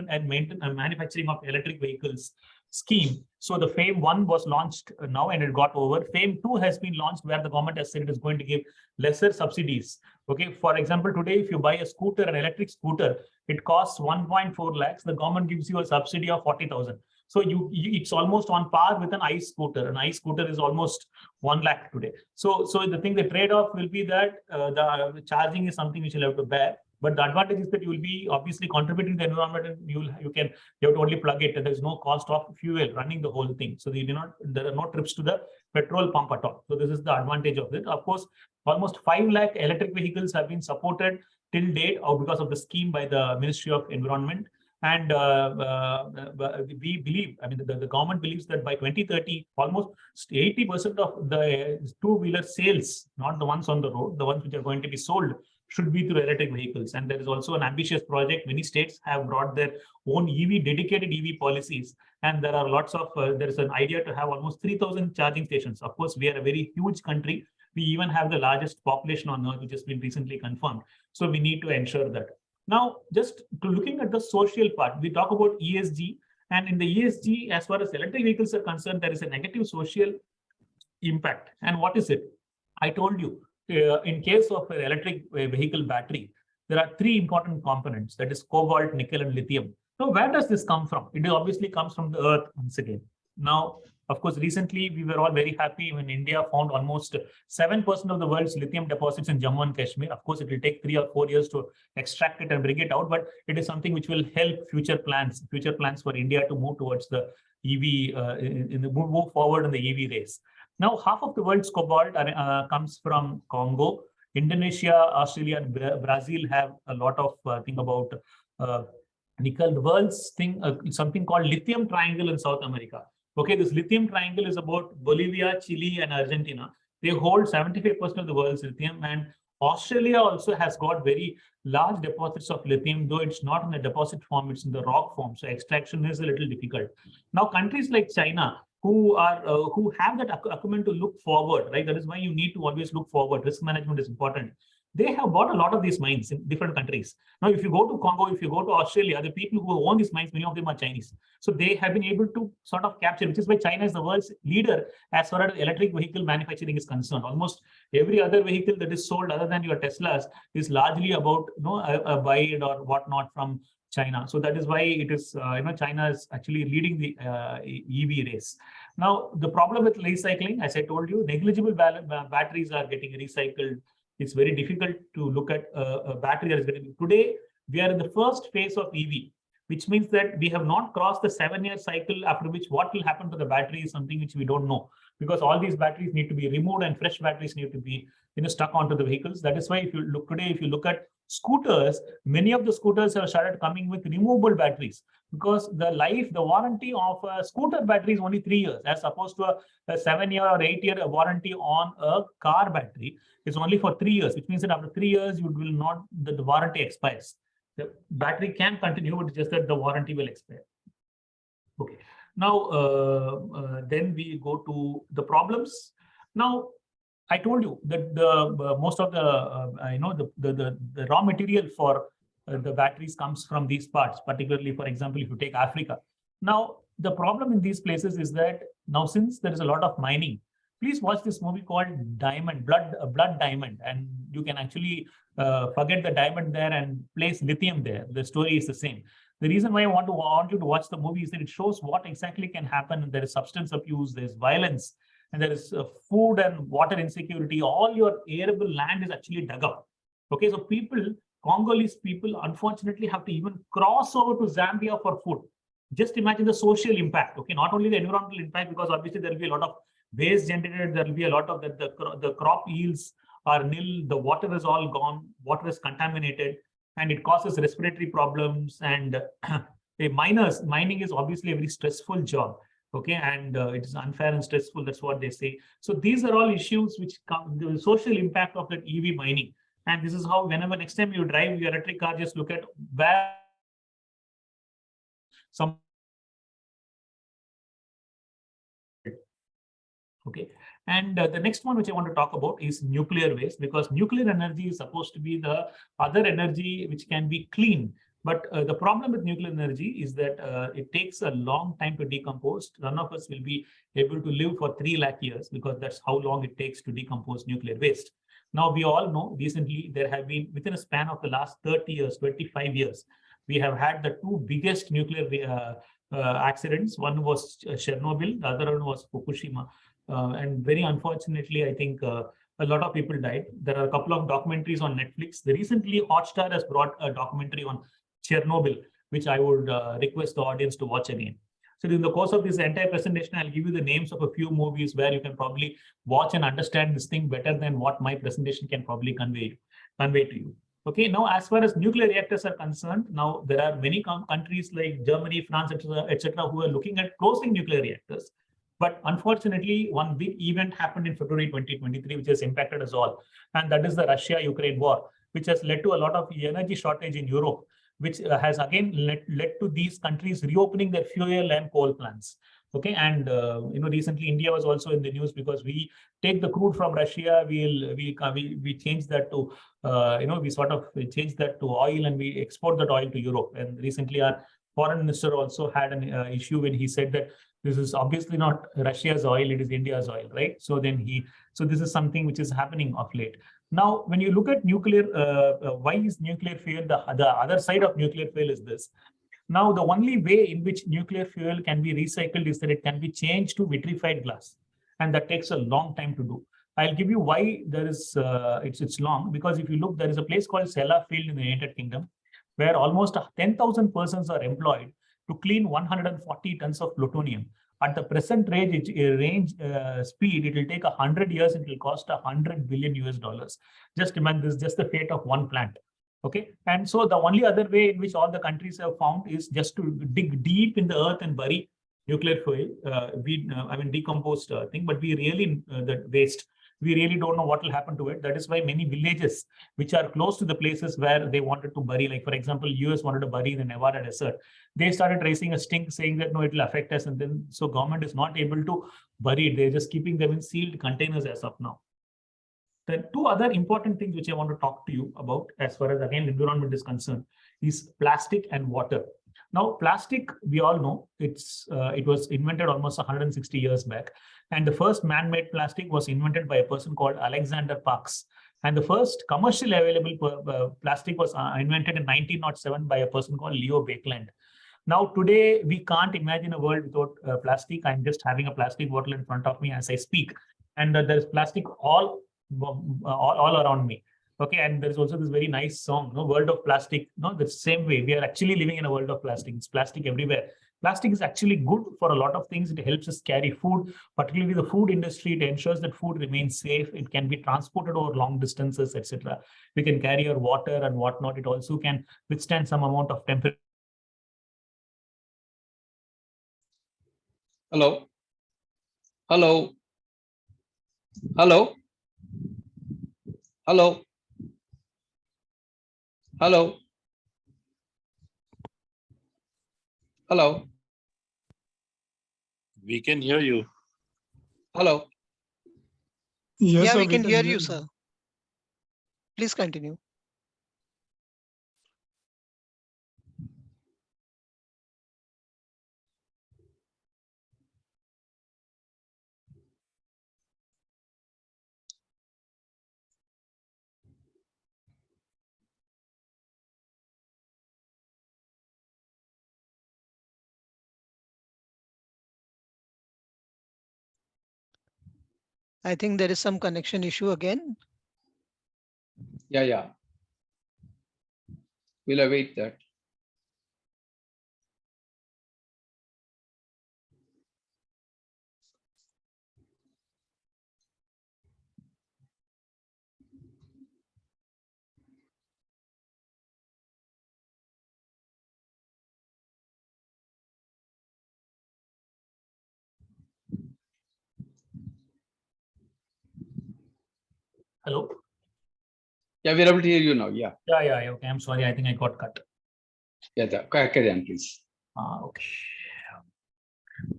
Speaker 2: and Maintenance and Manufacturing of Electric Vehicles scheme. So the FAME 1 was launched now and it got over. FAME 2 has been launched where the government has said it is going to give lesser subsidies. Okay, for example, today if you buy a scooter, an electric scooter, it costs 1.4 lakhs. The government gives you a subsidy of 40,000. So it's almost on par with an ICE scooter. An ICE scooter is almost 1 lakh today. So the trade-off will be that the charging is something which you'll have to bear. But the advantage is that you will be obviously contributing to the environment, and you have to only plug it. There is no cost of fuel running the whole thing. So there are no trips to the petrol pump at all. So this is the advantage of it. Of course, almost 5 lakh electric vehicles have been supported till date because of the scheme by the Ministry of Environment. And we believe, I mean, the government believes that by 2030, almost 80% of the two-wheeler sales, not the ones on the road, the ones which are going to be sold, should be through electric vehicles. And there is also an ambitious project. Many states have brought their own dedicated EV policies. And there are lots of, there is an idea to have almost 3,000 charging stations. Of course, we are a very huge country. We even have the largest population on earth, which has been recently confirmed. So we need to ensure that. Now, just looking at the social part, we talk about ESG. And in the ESG, as far as electric vehicles are concerned, there is a negative social impact. And what is it? I told you, in case of an electric vehicle battery, there are 3 important components, that is cobalt, nickel, and lithium. So where does this come from? It obviously comes from the earth once again. Now, of course, recently we were all very happy when India found almost 7% of the world's lithium deposits in Jammu and Kashmir. Of course, it will take 3 or 4 years to extract it and bring it out, but it is something which will help future plans for India to move towards the EV, move forward in the EV race. Now, half of the world's cobalt comes from Congo. Indonesia, Australia, and Brazil have a lot of thing about nickel. The world's thing, something called lithium triangle in South America. Okay, this lithium triangle is about Bolivia, Chile, and Argentina. They hold 75% of the world's lithium, and Australia also has got very large deposits of lithium, though it's not in the deposit form, it's in the rock form. So extraction is a little difficult. Now, countries like China, who have that acumen to look forward, right? That is why you need to always look forward. Risk management is important. They have bought a lot of these mines in different countries. Now, if you go to Congo, if you go to Australia, the people who own these mines, many of them are Chinese. So they have been able to sort of capture, which is why China is the world's leader as far as electric vehicle manufacturing is concerned. Almost every other vehicle that is sold other than your Teslas is largely about, a buy it or whatnot from China. So that is why it is, China is actually leading the EV race. Now, the problem with recycling, as I told you, negligible batteries are getting recycled. It's very difficult to look at a battery that is getting. Today, we are in the first phase of EV, which means that we have not crossed the 7-year cycle, after which what will happen to the battery is something which we don't know, because all these batteries need to be removed and fresh batteries need to be stuck onto the vehicles. That is why if you look today, if you look at scooters, many of the scooters have started coming with removable batteries, because the warranty of a scooter battery is only 3 years, as opposed to a 7-year or 8-year warranty on a car battery is only for 3 years, which means that after 3 years, you will not, the warranty expires. The battery can continue, but it's just that the warranty will expire. Okay. Now, then we go to the problems. Now, I told you that the most of the raw material for the batteries comes from these parts, particularly, for example, if you take Africa. Now, the problem in these places is that now, since there is a lot of mining, please watch this movie called Diamond, Blood Diamond, and you can actually forget the diamond there and place lithium there. The story is the same. The reason why I want you to watch the movie is that it shows what exactly can happen. There is substance abuse, there is violence, and there is food and water insecurity. All your arable land is actually dug up. Okay, so Congolese people, unfortunately, have to even cross over to Zambia for food. Just imagine the social impact. Okay, not only the environmental impact, because obviously there will be a lot of waste generated. There will be a lot of the crop yields are nil. The water is all gone. Water is contaminated, and it causes respiratory problems. And mining is obviously a very stressful job. Okay, and it is unfair and stressful. That's what they say. So these are all issues which come, the social impact of that EV mining. And this is how, whenever next time you drive your electric car, just look at where some. Okay, and the next one which I want to talk about is nuclear waste, because nuclear energy is supposed to be the other energy which can be clean. But the problem with nuclear energy is that it takes a long time to decompose. None of us will be able to live for 3 lakh years, because that's how long it takes to decompose nuclear waste. Now, we all know recently there have been, within a span of the last 30 years, 25 years, we have had the 2 biggest nuclear accidents. One was Chernobyl, the other one was Fukushima. And very unfortunately, I think a lot of people died. There are a couple of documentaries on Netflix. Recently, Hotstar has brought a documentary on Chernobyl, which I would request the audience to watch again. So in the course of this entire presentation, I'll give you the names of a few movies where you can probably watch and understand this thing better than what my presentation can probably convey to you. Okay, now as far as nuclear reactors are concerned, now there are many countries like Germany, France, etc., who are looking at closing nuclear reactors. But unfortunately, one big event happened in February 2023, which has impacted us all. And that is the Russia-Ukraine war, which has led to a lot of energy shortage in Europe, which has again led to these countries reopening their fuel and coal plants. Okay, and recently India was also in the news, because we take the crude from Russia, we change that to we change that to oil, and we export that oil to Europe. And recently our foreign minister also had an issue when he said that this is obviously not Russia's oil, it is India's oil, right? So this is something which is happening of late. Now, when you look at nuclear, why is nuclear fuel, the other side of nuclear fuel is this. Now, the only way in which nuclear fuel can be recycled is that it can be changed to vitrified glass. And that takes a long time to do. I'll give you why there is, it's long, because if you look, there is a place called Sellafield in the United Kingdom, where almost 10,000 persons are employed to clean 140 tons of plutonium. At the present range speed, it will take 100 years. It will cost $100 billion US. Just imagine this, just the fate of one plant. Okay, and so the only other way in which all the countries have found is just to dig deep in the earth and bury nuclear fuel, decomposed thing. But we really the waste. We really don't know what will happen to it. That is why many villages which are close to the places where they wanted to bury, like for example, US wanted to bury in the Nevada desert, they started raising a stink saying that no, it will affect us. And then so government is not able to bury it. They're just keeping them in sealed containers as of now. The 2 other important things which I want to talk to you about, as far as again environment is concerned, is plastic and water. Now, plastic, we all know, it was invented almost 160 years back. And the first man-made plastic was invented by a person called Alexander Parks. And the first commercially available plastic was invented in 1907 by a person called Leo Baekeland. Now, today, we can't imagine a world without plastic. I'm just having a plastic bottle in front of me as I speak. And there's plastic all around me. Okay, and there's also this very nice song, no, World of Plastic. No, the same way, we are actually living in a world of plastic. It's plastic everywhere. Plastic is actually good for a lot of things. It helps us carry food, particularly the food industry. It ensures that food remains safe. It can be transported over long distances, etc. We can carry our water and whatnot. It also can withstand some amount of temperature.
Speaker 1: Hello. Hello. Hello. Hello. Hello. Hello.
Speaker 3: We can hear you.
Speaker 1: Hello.
Speaker 4: Yeah,
Speaker 7: Yes, sir,
Speaker 4: we can hear you,
Speaker 7: you.
Speaker 4: sir. Please continue. I think there is some connection issue again.
Speaker 1: Yeah. We'll await that.
Speaker 2: Hello?
Speaker 1: Yeah, we're able to hear you now. Yeah.
Speaker 2: Yeah. Okay, I'm sorry. I think I got cut.
Speaker 1: Yeah. Carry on, please.
Speaker 2: Okay.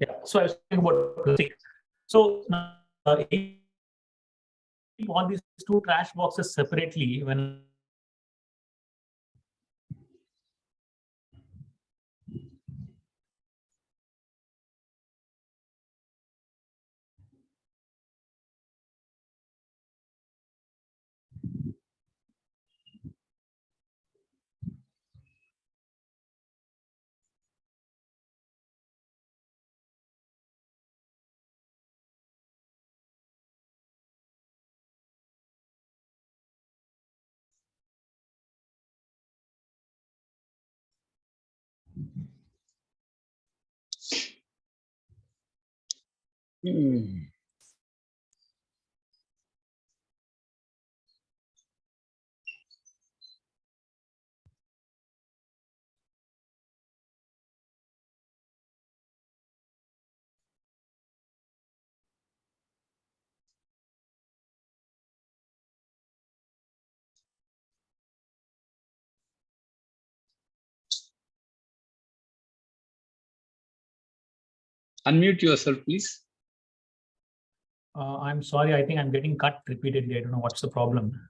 Speaker 2: Yeah. So I was talking about plastic. So now, all these two trash boxes separately when
Speaker 1: Unmute yourself, please.
Speaker 2: I'm sorry, I think I'm getting cut repeatedly. I don't know what's the problem.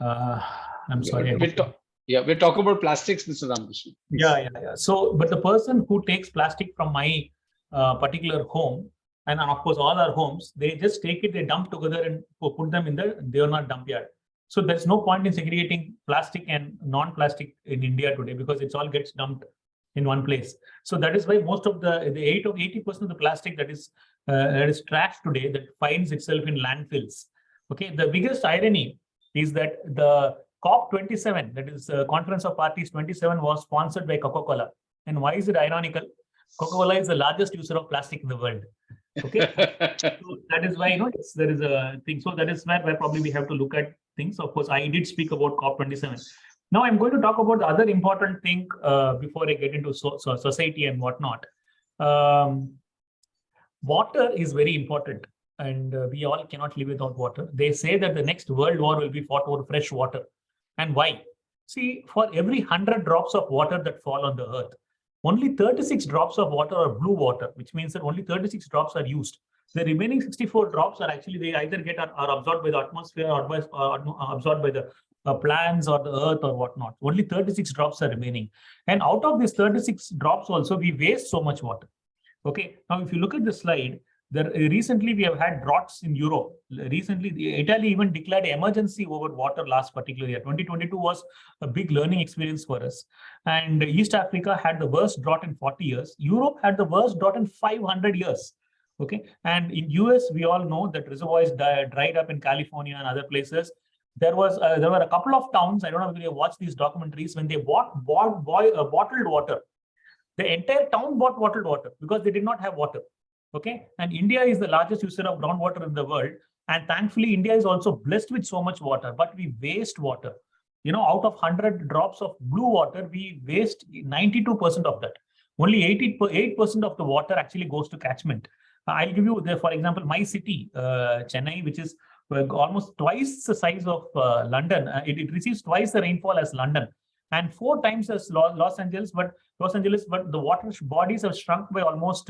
Speaker 2: I'm sorry.
Speaker 1: We're talking about plastics, Mr. Ramakrishnan.
Speaker 2: Yeah. So, but the person who takes plastic from my particular home, and of course all our homes, they just take it, they dump together and put them in the Deonat dump yard. So there's no point in segregating plastic and non-plastic in India today because it's all gets dumped in one place. So that is why most of the 80% of the plastic that is trash today that finds itself in landfills. Okay, the biggest irony is that the COP27, that is Conference of Parties 27, was sponsored by Coca-Cola. And why is it ironical? Coca-Cola is the largest user of plastic in the world. Okay, so that is why there is a thing. So that is where probably we have to look at things. Of course, I did speak about COP27. Now I'm going to talk about the other important thing before I get into society and whatnot. Water is very important, and we all cannot live without water. They say that the next world war will be fought over fresh water. And why? See, for every 100 drops of water that fall on the earth, only 36 drops of water are blue water, which means that only 36 drops are used. The remaining 64 drops are actually, they either are absorbed by the atmosphere or absorbed by the plants or the earth or whatnot. Only 36 drops are remaining. And out of these 36 drops also, we waste so much water. Okay, now if you look at the slide, Recently, we have had droughts in Europe. Recently, Italy even declared emergency over water last particular year. 2022 was a big learning experience for us. And East Africa had the worst drought in 40 years. Europe had the worst drought in 500 years. Okay. And in US, we all know that reservoirs dried up in California and other places. There were a couple of towns, I don't know if you watched these documentaries, when they bought bottled water. The entire town bought bottled water because they did not have water. Okay, and India is the largest user of groundwater in the world, and thankfully India is also blessed with so much water, but we waste water. You know, out of 100 drops of blue water, we waste 92% of that. Only 88% of the water actually goes to catchment. I'll give you, for example, my city, Chennai, which is almost twice the size of London. It receives twice the rainfall as London, and 4 times as Los Angeles, but the water bodies have shrunk by almost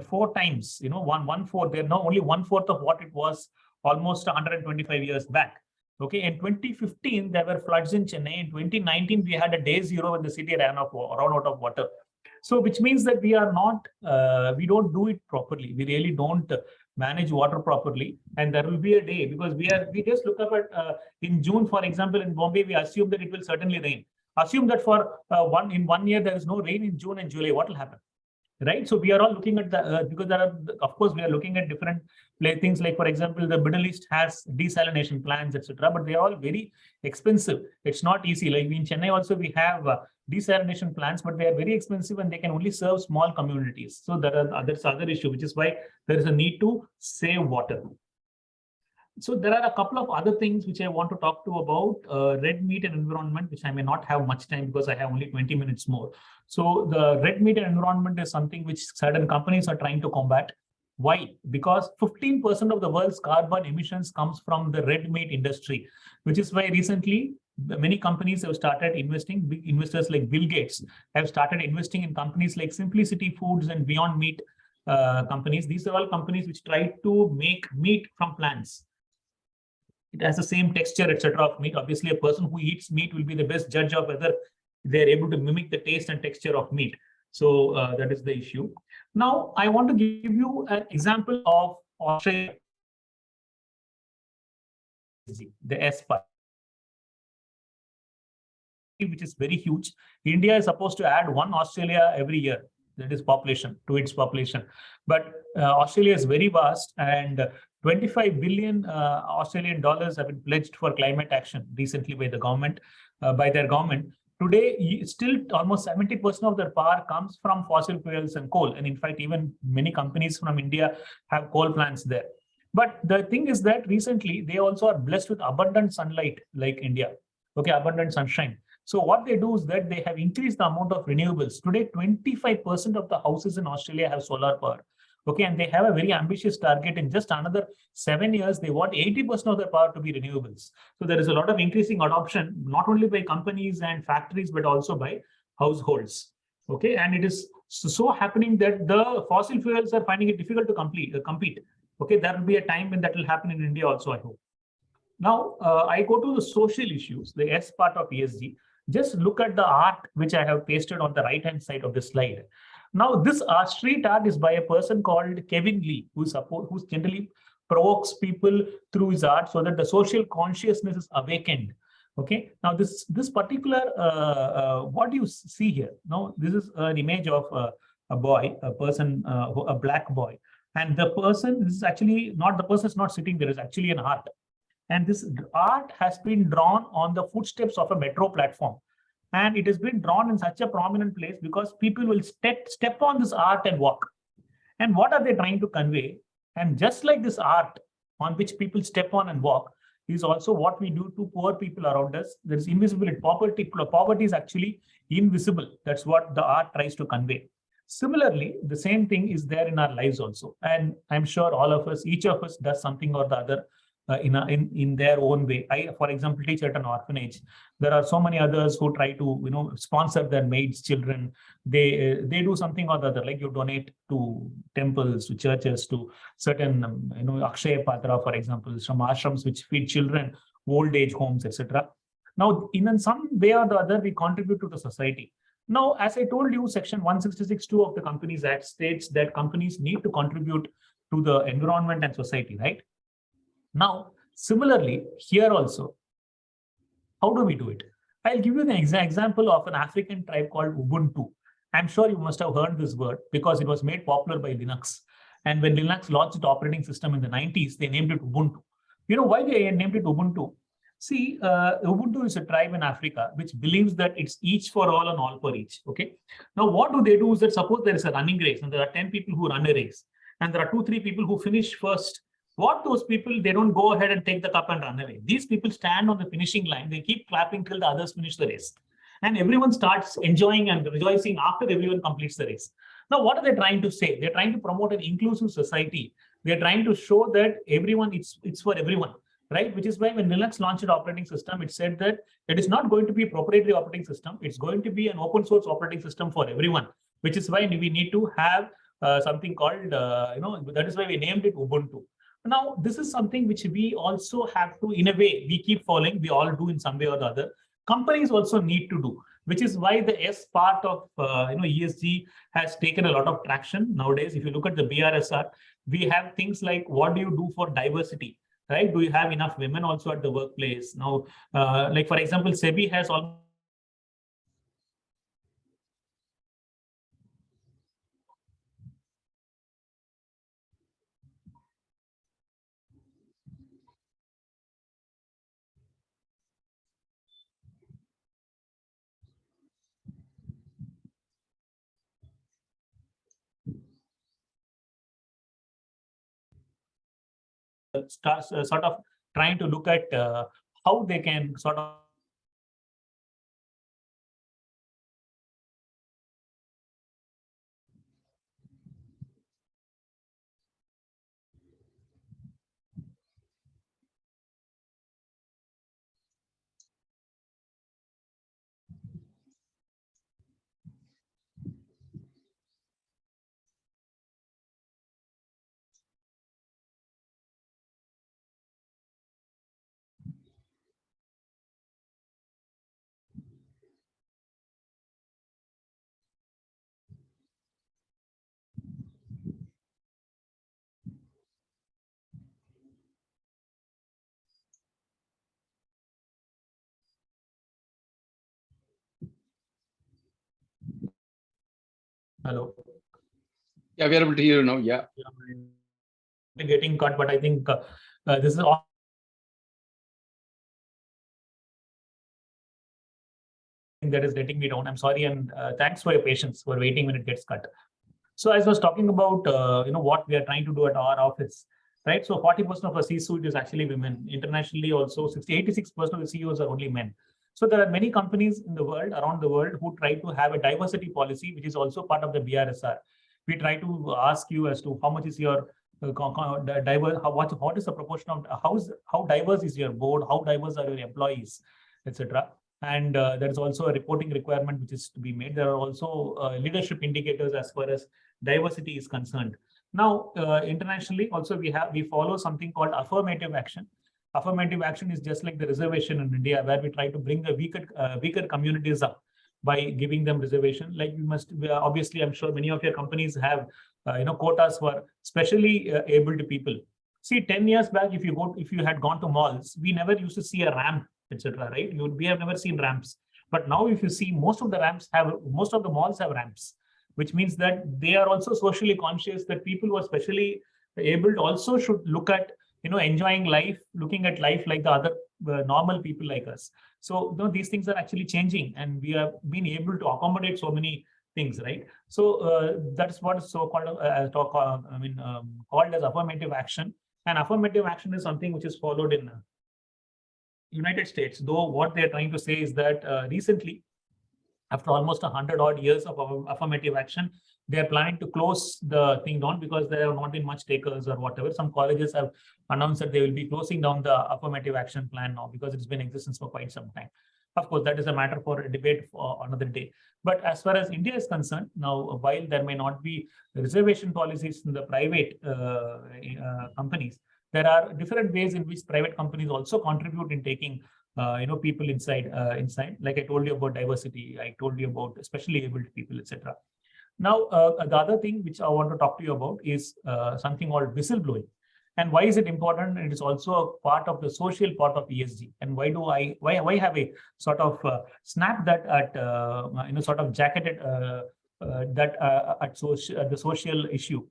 Speaker 2: 4 times. You know, one fourth. They're now only 1/4 of what it was almost 125 years back. Okay, in 2015 there were floods in Chennai. In 2019 we had a day zero when the city ran out of water. So, which means that we are not, we don't do it properly. We really don't manage water properly, and there will be a day, because we just look up at in June, for example, in Bombay, we assume that it will certainly rain. Assume that for 1 year there is no rain in June and July. What will happen? Right. So we are all looking at the because there are, of course, we are looking at different things, like, for example, the Middle East has desalination plants, etc. But they are all very expensive. It's not easy. Like in Chennai also we have desalination plants, but they are very expensive and they can only serve small communities. So there's other issue, which is why there is a need to save water. So there are a couple of other things which I want to talk to about red meat and environment, which I may not have much time because I have only 20 minutes more. So the red meat and environment is something which certain companies are trying to combat. Why? Because 15% of the world's carbon emissions comes from the red meat industry, which is why recently many companies have started investing. Big investors like Bill Gates have started investing in companies like Simplicity Foods and Beyond Meat companies. These are all companies which try to make meat from plants. It has the same texture, etc. of meat. Obviously, a person who eats meat will be the best judge of whether they're able to mimic the taste and texture of meat. So that is the issue. Now, I want to give you an example of Australia, the S part, which is very huge. India is supposed to add 1 Australia every year, that is population, to its population. But Australia is very vast, and 25 billion Australian dollars have been pledged for climate action recently by the government, by their government. Today, still almost 70% of their power comes from fossil fuels and coal. And in fact, even many companies from India have coal plants there. But the thing is that recently, they also are blessed with abundant sunlight like India, okay, abundant sunshine. So what they do is that they have increased the amount of renewables. Today, 25% of the houses in Australia have solar power. Okay, and they have a very ambitious target. In just another 7 years, they want 80% of their power to be renewables. So there is a lot of increasing adoption, not only by companies and factories, but also by households. Okay, and it is so happening that the fossil fuels are finding it difficult to compete. Okay, there will be a time when that will happen in India also, I hope. Now, I go to the social issues, the S part of ESG. Just look at the art which I have pasted on the right-hand side of the slide. Now, this street art is by a person called Kevin Lee, who generally provokes people through his art so that the social consciousness is awakened. Okay. Now, this particular, what do you see here? Now, this is an image of a boy, a person, a black boy. And the person, this is actually not, the person is not sitting there, it's actually an art. And this art has been drawn on the footsteps of a metro platform. And it has been drawn in such a prominent place because people will step on this art and walk. And what are they trying to convey? And just like this art on which people step on and walk is also what we do to poor people around us. There is invisibility. Poverty is actually invisible. That's what the art tries to convey. Similarly, the same thing is there in our lives also. And I'm sure all of us, each of us does something or the other in their own way. I, for example, teach at an orphanage. There are so many others who try to, sponsor their maids' children. They do something or the other, like you donate to temples, to churches, to certain, Akshaya Patra, for example, some ashrams which feed children, old age homes, etc. Now, in some way or the other, we contribute to the society. Now, as I told you, Section 166(2) of the Companies Act states that companies need to contribute to the environment and society, right? Now, similarly, here also, how do we do it? I'll give you an example of an African tribe called Ubuntu. I'm sure you must have heard this word because it was made popular by Linux. And when Linux launched its operating system in the 90s, they named it Ubuntu. You know why they named it Ubuntu? See, Ubuntu is a tribe in Africa which believes that it's each for all and all for each. Okay. Now, what do they do is that suppose there is a running race and there are 10 people who run a race and there are 2-3 people who finish first. What those people, they don't go ahead and take the cup and run away. These people stand on the finishing line. They keep clapping till the others finish the race. And everyone starts enjoying and rejoicing after everyone completes the race. Now, what are they trying to say? They're trying to promote an inclusive society. They're trying to show that everyone, it's for everyone, right? Which is why when Linux launched its operating system, it said that it is not going to be a proprietary operating system. It's going to be an open source operating system for everyone, which is why we need to have something called, that is why we named it Ubuntu. Now, this is something which we also have to, in a way, we keep following. We all do in some way or the other. Companies also need to do, which is why the S part of ESG has taken a lot of traction nowadays. If you look at the BRSR, we have things like what do you do for diversity, right? Do you have enough women also at the workplace? Now, like for example, SEBI has almost sort of trying to look at how they can sort of hello.
Speaker 1: Yeah, we are able to hear you now. Yeah.
Speaker 2: Getting cut, but I think this is all that is letting me down. I'm sorry, and thanks for your patience for waiting when it gets cut. So as I was talking about, what we are trying to do at our office, right? So 40% of our C-suite is actually women. Internationally, also 86% of the CEOs are only men. So there are many companies in the world, around the world, who try to have a diversity policy, which is also part of the BRSR. We try to ask you as to how much is your diverse, what is the proportion of how diverse is your board, how diverse are your employees, etc. And there is also a reporting requirement which is to be made. There are also leadership indicators as far as diversity is concerned. Now, internationally, also we follow something called affirmative action. Affirmative action is just like the reservation in India, where we try to bring the weaker communities up by giving them reservation. Like obviously, I'm sure many of your companies have quotas for specially abled people. See, 10 years back, if you had gone to malls, we never used to see a ramp, etc. Right? We have never seen ramps. But now, if you see, most of the malls have ramps, which means that they are also socially conscious that people who are specially abled also should look at enjoying life, looking at life like the other normal people like us. So these things are actually changing, and we have been able to accommodate so many things, right? So that's what is so called called as affirmative action. And affirmative action is something which is followed in United States. Though what they're trying to say is that recently, after almost 100 odd years of affirmative action, they're planning to close the thing down because there have not been much takers or whatever. Some colleges have announced that they will be closing down the affirmative action plan now because it's been in existence for quite some time. Of course, that is a matter for a debate for another day. But as far as India is concerned, now, while there may not be reservation policies in the private companies, there are different ways in which private companies also contribute in taking people inside. Like I told you about diversity, I told you about especially abled people, etc. Now, the other thing which I want to talk to you about is something called whistleblowing. And why is it important? It is also a part of the social part of ESG. And why have a sort of snap that at sort of jacketed that at the social issue.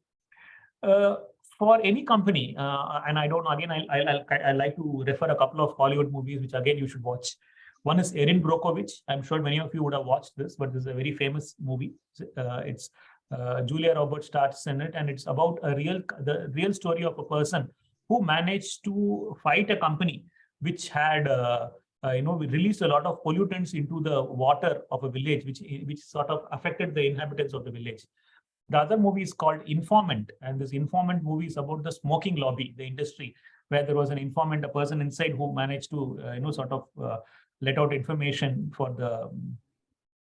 Speaker 2: For any company, and I don't know, again, I like to refer a couple of Hollywood movies, which again you should watch. One is Erin Brockovich. I'm sure many of you would have watched this, but this is a very famous movie. It's Julia Roberts stars in it, and it's about the real story of a person who managed to fight a company which had released a lot of pollutants into the water of a village, which sort of affected the inhabitants of the village. The other movie is called Informant, and this Informant movie is about the smoking lobby, the industry, where there was an informant, a person inside who managed to let out information for the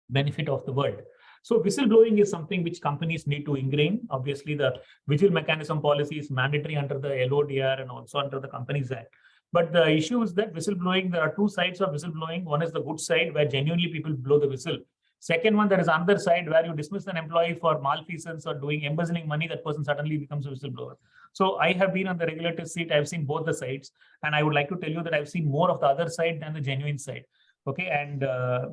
Speaker 2: benefit of the world. So whistleblowing is something which companies need to ingrain. Obviously, the vigil mechanism policy is mandatory under the LODR and also under the Companies Act. But the issue is that whistleblowing, there are two sides of whistleblowing. One is the good side, where genuinely people blow the whistle. Second one, there is another side where you dismiss an employee for malfeasance or doing embezzling money, that person suddenly becomes a whistleblower. So I have been on the regulative seat. I've seen both the sides. And I would like to tell you that I've seen more of the other side than the genuine side. Okay, and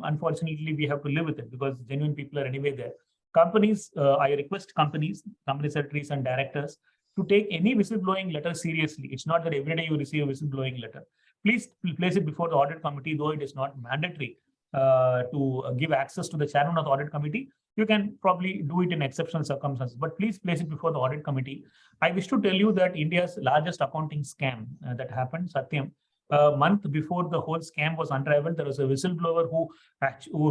Speaker 2: unfortunately, we have to live with it because genuine people are anyway there. Companies, I request company secretaries and directors to take any whistleblowing letter seriously. It's not that every day you receive a whistleblowing letter. Please place it before the audit committee, though it is not mandatory to give access to the chairman of the audit committee. You can probably do it in exceptional circumstances, but please place it before the audit committee. I wish to tell you that India's largest accounting scam that happened, Satyam, a month before the whole scam was unraveled, there was a whistleblower who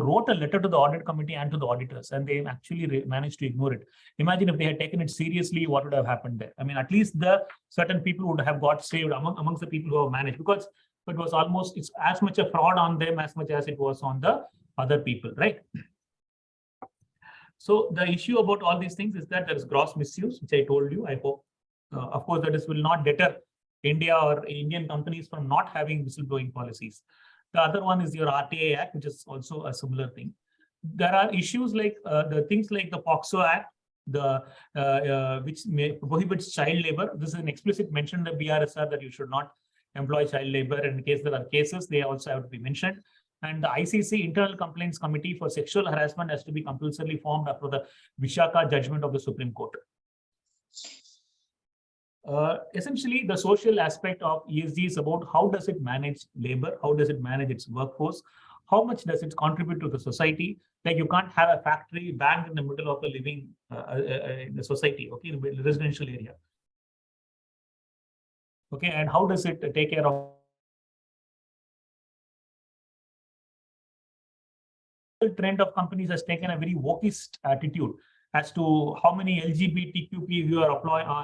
Speaker 2: wrote a letter to the audit committee and to the auditors, and they actually managed to ignore it. Imagine if they had taken it seriously, what would have happened there? I mean, at least the certain people would have got saved amongst the people who have managed, because it was almost, it's as much a fraud on them as much as it was on the other people, right? So the issue about all these things is that there is gross misuse, which I told you. I hope, of course, that this will not deter India or Indian companies from not having whistleblowing policies. The other one is your RTA Act, which is also a similar thing. There are issues like the things like the POXO Act, which prohibits child labor. This is an explicit mention in the BRSR that you should not employ child labor. In case there are cases, they also have to be mentioned. And the ICC Internal Complaints Committee for Sexual Harassment has to be compulsorily formed after the Vishaka judgment of the Supreme Court. Essentially, the social aspect of ESG is about how does it manage labor, how does it manage its workforce, how much does it contribute to the society. Like, you can't have a factory banged in the middle of a living in the society, okay, in the residential area. Okay, and how does it take care of the trend of companies has taken a very wokeist attitude as to how many LGBTQ you are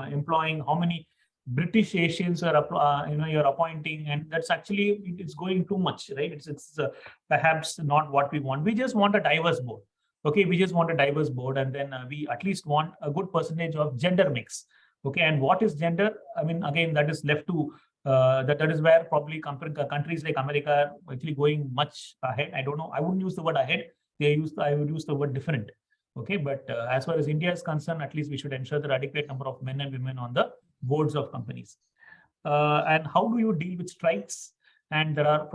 Speaker 2: employing, how many British Asians are you're appointing, and that's actually, it's going too much, right? It's perhaps not what we want. We just want a diverse board. Okay, we just want a diverse board, and then we at least want a good percentage of gender mix. Okay, and what is gender? I mean, again, that is left to that is where probably countries like America are actually going much ahead. I don't know. I wouldn't use the word ahead. I would use the word different. Okay, but as far as India is concerned, at least we should ensure the adequate number of men and women on the boards of companies. And how do you deal with strikes? And there are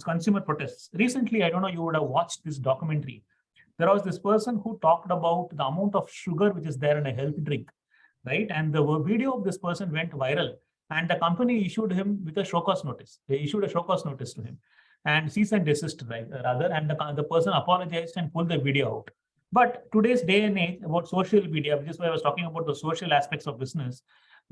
Speaker 2: consumer protests. Recently, I don't know, you would have watched this documentary. There was this person who talked about the amount of sugar which is there in a healthy drink, right? And the video of this person went viral, and the company issued him with a show cause notice. They issued a show cause notice to him and cease and desist, right, rather, and the person apologized and pulled the video out. But today's day and age about social media, which is why I was talking about the social aspects of business,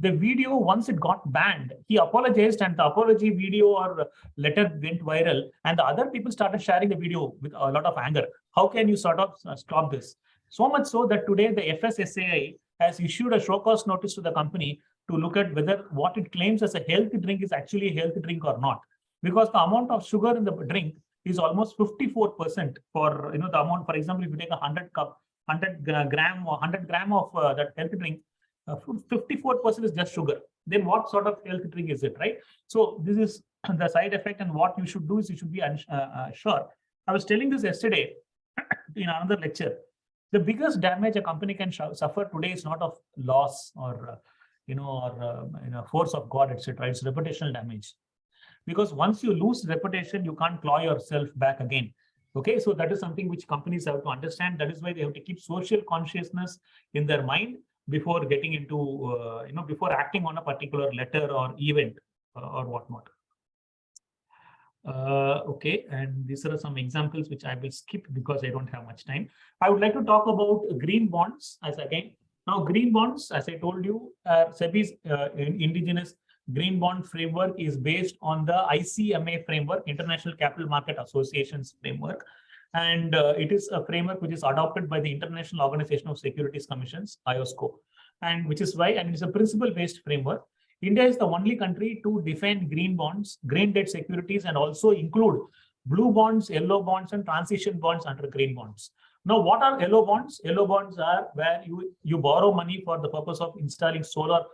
Speaker 2: the video, once it got banned, he apologized and the apology video or letter went viral, and the other people started sharing the video with a lot of anger. How can you sort of stop this? So much so that today the FSSAI has issued a show cause notice to the company to look at whether what it claims as a healthy drink is actually a healthy drink or not. Because the amount of sugar in the drink is almost 54% for, the amount. For example, if you take 100 gram of that healthy drink, 54% is just sugar. Then what sort of healthy drink is it, right? So this is the side effect, and what you should do is you should be sure. I was telling this yesterday in another lecture. The biggest damage a company can suffer today is not of loss or force of God, etc. It's reputational damage. Because once you lose reputation, you can't claw yourself back again. Okay, so that is something which companies have to understand. That is why they have to keep social consciousness in their mind before getting into, before acting on a particular letter or event or whatnot. Okay, and these are some examples which I will skip because I don't have much time. I would like to talk about green bonds as again. Now, green bonds, as I told you, SEBI's indigenous green bond framework is based on the ICMA framework, International Capital Market Associations framework. And it is a framework which is adopted by the International Organization of Securities Commissions, IOSCO, and which is why, and it's a principle-based framework. India is the only country to define green bonds, green debt securities, and also include blue bonds, yellow bonds, and transition bonds under green bonds. Now, what are yellow bonds? Yellow bonds are where you borrow money for the purpose of installing solar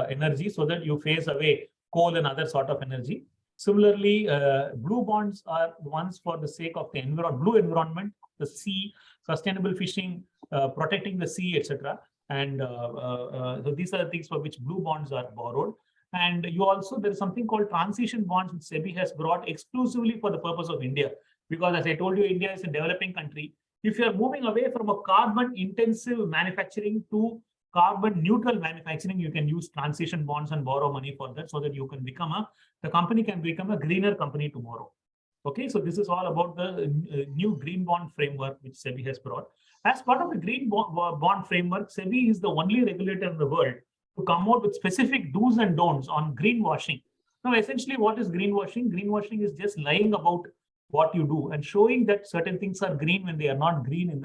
Speaker 2: energy so that you phase away coal and other sort of energy. Similarly, blue bonds are ones for the sake of the blue environment, the sea, sustainable fishing, protecting the sea, etc. And so these are the things for which blue bonds are borrowed. And there is something called transition bonds, which SEBI has brought exclusively for the purpose of India. Because as I told you, India is a developing country. If you are moving away from a carbon intensive manufacturing to carbon neutral manufacturing, you can use transition bonds and borrow money for that so that you can the company can become a greener company tomorrow. Okay, so this is all about the new green bond framework which SEBI has brought. As part of the green bond framework, SEBI is the only regulator in the world to come out with specific do's and don'ts on greenwashing. Now, essentially, what is greenwashing? Greenwashing is just lying about what you do and showing that certain things are green when they are not green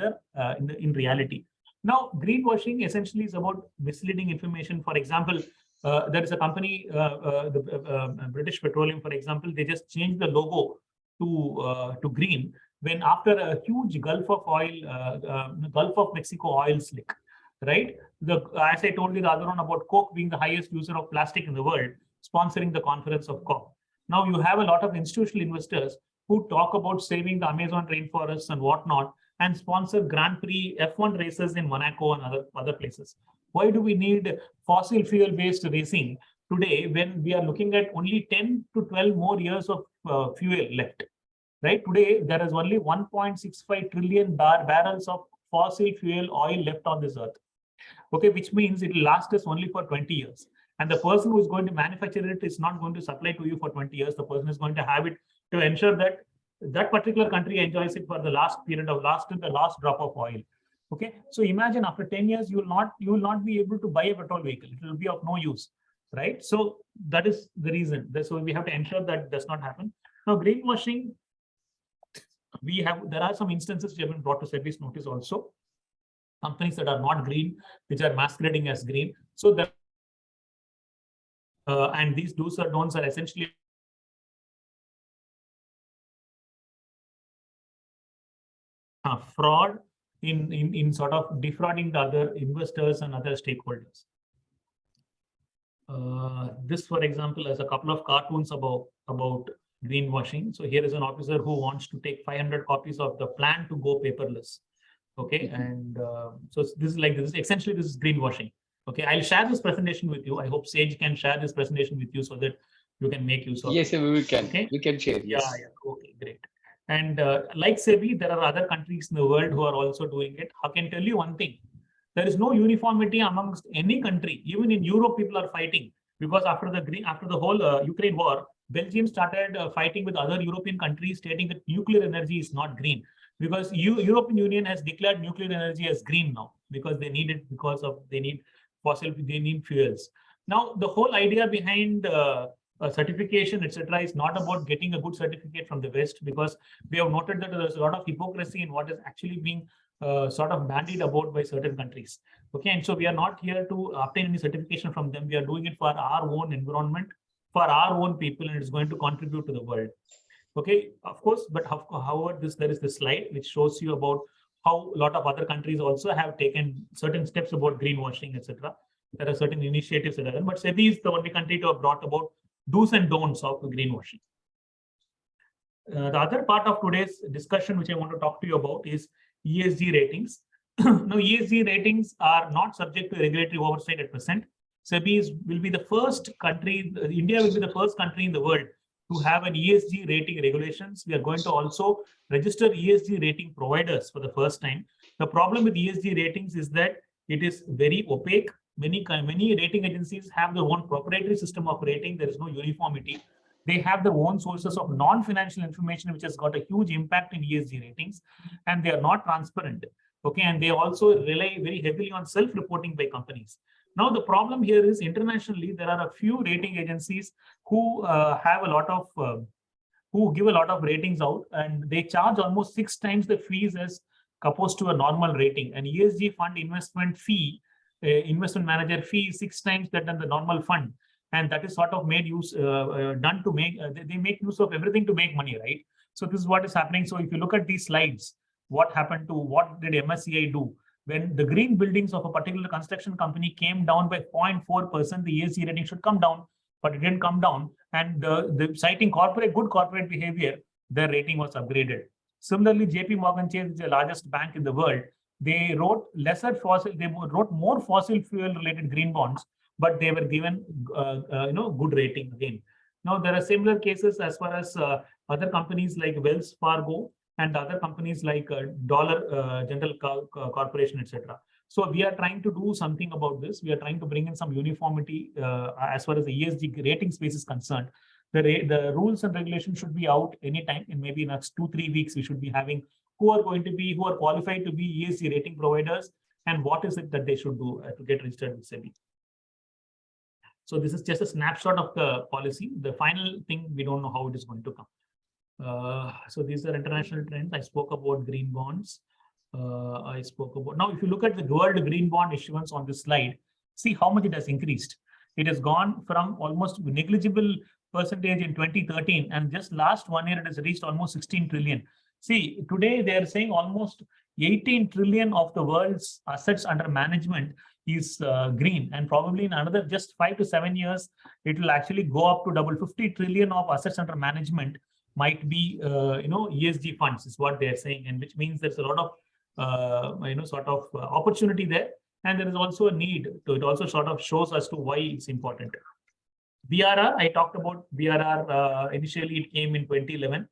Speaker 2: in reality. Now, greenwashing essentially is about misleading information. For example, there is a company, the British Petroleum, for example, they just changed the logo to green when after a huge Gulf of Mexico oil slick, right? As I told you the other one about Coke being the highest user of plastic in the world, sponsoring the conference of COP. Now you have a lot of institutional investors who talk about saving the Amazon rainforests and whatnot, and sponsor Grand Prix F1 races in Monaco and other places. Why do we need fossil fuel based racing today when we are looking at only 10 to 12 more years of fuel left? Right, today there is only 1.65 trillion barrels of fossil fuel oil left on this earth. Okay, which means it will last us only for 20 years. And the person who is going to manufacture it is not going to supply to you for 20 years. The person is going to have it to ensure that that particular country enjoys it for the last period of the last drop of oil. Okay, so imagine after 10 years, you will not be able to buy a petrol vehicle. It will be of no use, right? So that is the reason. So we have to ensure that does not happen. Now, greenwashing, there are some instances which have been brought to SEBI's notice also. Companies that are not green, which are masquerading as green. So that and these do's or don'ts are essentially fraud in sort of defrauding the other investors and other stakeholders. This, for example, is a couple of cartoons about greenwashing. So here is an officer who wants to take 500 copies of the plan to go paperless. Okay, and so this is essentially this is greenwashing. Okay, I'll share this presentation with you. I hope Sage can share this presentation with you so that you can make use of it.
Speaker 1: Yes, we can.
Speaker 2: Okay?
Speaker 1: We can share. Yes.
Speaker 2: Yeah. Okay, great. And like SEBI, there are other countries in the world who are also doing it. I can tell you one thing. There is no uniformity amongst any country. Even in Europe, people are fighting because after the whole Ukraine war, Belgium started fighting with other European countries, stating that nuclear energy is not green. Because European Union has declared nuclear energy as green now because they need it they need fuels. Now, the whole idea behind certification, etc., is not about getting a good certificate from the West, because we have noted that there's a lot of hypocrisy in what is actually being sort of bandied about by certain countries. Okay, and so we are not here to obtain any certification from them. We are doing it for our own environment, for our own people, and it's going to contribute to the world. Okay, of course, but however, there is this slide which shows you about how a lot of other countries also have taken certain steps about greenwashing, etc. There are certain initiatives that are done, but SEBI is the only country to have brought about do's and don'ts of greenwashing. The other part of today's discussion, which I want to talk to you about, is ESG ratings. Now, ESG ratings are not subject to regulatory oversight at present. SEBI will be the first country, India will be the first country in the world to have an ESG rating regulations. We are going to also register ESG rating providers for the first time. The problem with ESG ratings is that it is very opaque. Many rating agencies have their own proprietary system of rating. There is no uniformity. They have their own sources of non-financial information, which has got a huge impact in ESG ratings, and they are not transparent. Okay, and they also rely very heavily on self-reporting by companies. Now, the problem here is internationally, there are a few rating agencies who have a lot of, who give a lot of ratings out, and they charge almost 6 times the fees as opposed to a normal rating. An ESG fund investment fee, investment manager fee is 6 times that than the normal fund. And that is sort of made use, done to make, they make use of everything to make money, right? So this is what is happening. So if you look at these slides, what happened to, what did MSCI do? When the green buildings of a particular construction company came down by 0.4%, the ESG rating should come down, but it didn't come down. And the citing good corporate behavior, their rating was upgraded. Similarly, JP Morgan Chase is the largest bank in the world. They wrote more fossil fuel related green bonds, but they were given good rating again. Now, there are similar cases as far as other companies like Wells Fargo and other companies like Dollar General Corporation, etc. So we are trying to do something about this. We are trying to bring in some uniformity as far as the ESG rating space is concerned. The rules and regulations should be out anytime. In maybe next 2-3 weeks, we should be having who are qualified to be ESG rating providers and what is it that they should do to get registered with SEBI. So this is just a snapshot of the policy. The final thing, we don't know how it is going to come. So these are international trends. I spoke about green bonds. I spoke about, now if you look at the world green bond issuance on this slide, see how much it has increased. It has gone from almost negligible percentage in 2013, and just last 1 year it has reached almost 16 trillion. See, today they are saying almost 18 trillion of the world's assets under management is green, and probably in another just 5 to 7 years, it will actually go up to double 50 trillion of assets under management might be, ESG funds is what they are saying, and which means there's a lot of, opportunity there. And there is also a need to, it also sort of shows as to why it's important. BRR, I talked about BRR, initially it came in 2011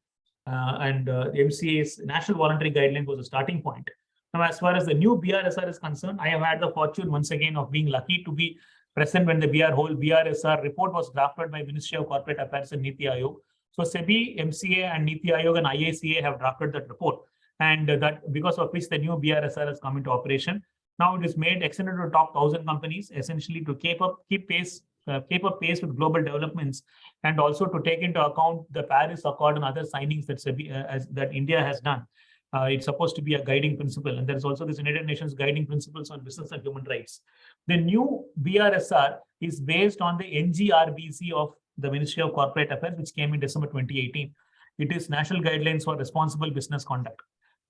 Speaker 2: and the MCA's National Voluntary Guideline was a starting point. Now, as far as the new BRSR is concerned, I have had the fortune once again of being lucky to be present when the whole BRSR report was drafted by Ministry of Corporate Affairs and Niti Aayog. So SEBI, MCA and Niti Aayog and IACA have drafted that report, and that because of which the new BRSR has come into operation. Now it is made extended to top 1,000 companies, essentially to keep up pace with global developments, and also to take into account the Paris Accord and other signings that SEBI, that India has done. It's supposed to be a guiding principle, and there is also this United Nations guiding principles on business and human rights. The new BRSR is based on the NGRBC of the Ministry of Corporate Affairs, which came in December 2018. It is National Guidelines for Responsible Business Conduct.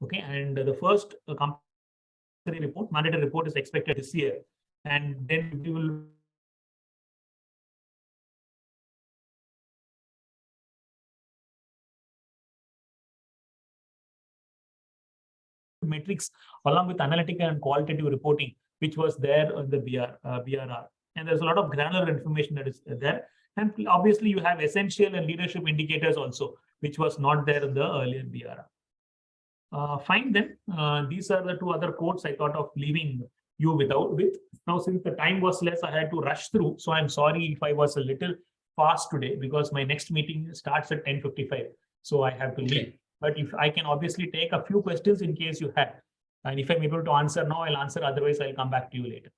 Speaker 2: Okay, and the first mandatory report is expected this year, and then we will metrics along with analytical and qualitative reporting, which was there on the BRR. And there's a lot of granular information that is there. And obviously you have essential and leadership indicators also, which was not there in the earlier BRR. Fine then, these are the 2 other quotes I thought of leaving you with. Now, since the time was less, I had to rush through. So I'm sorry if I was a little fast today because my next meeting starts at 10:55. So I have to leave. But if I can obviously take a few questions in case you have, and if I'm able to answer now, I'll answer. Otherwise, I'll come back to you later.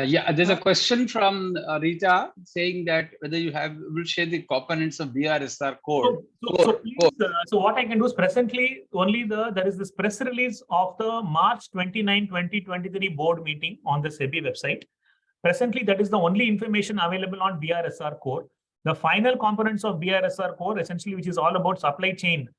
Speaker 1: Yeah, there's a question from Rita saying that whether you will share the components of BRSR code.
Speaker 2: So what I can do is presently only there is this press release of the March 29, 2023 board meeting on the SEBI website. Presently, that is the only information available on BRSR core. The final components of BRSR core, essentially, which is all about supply chain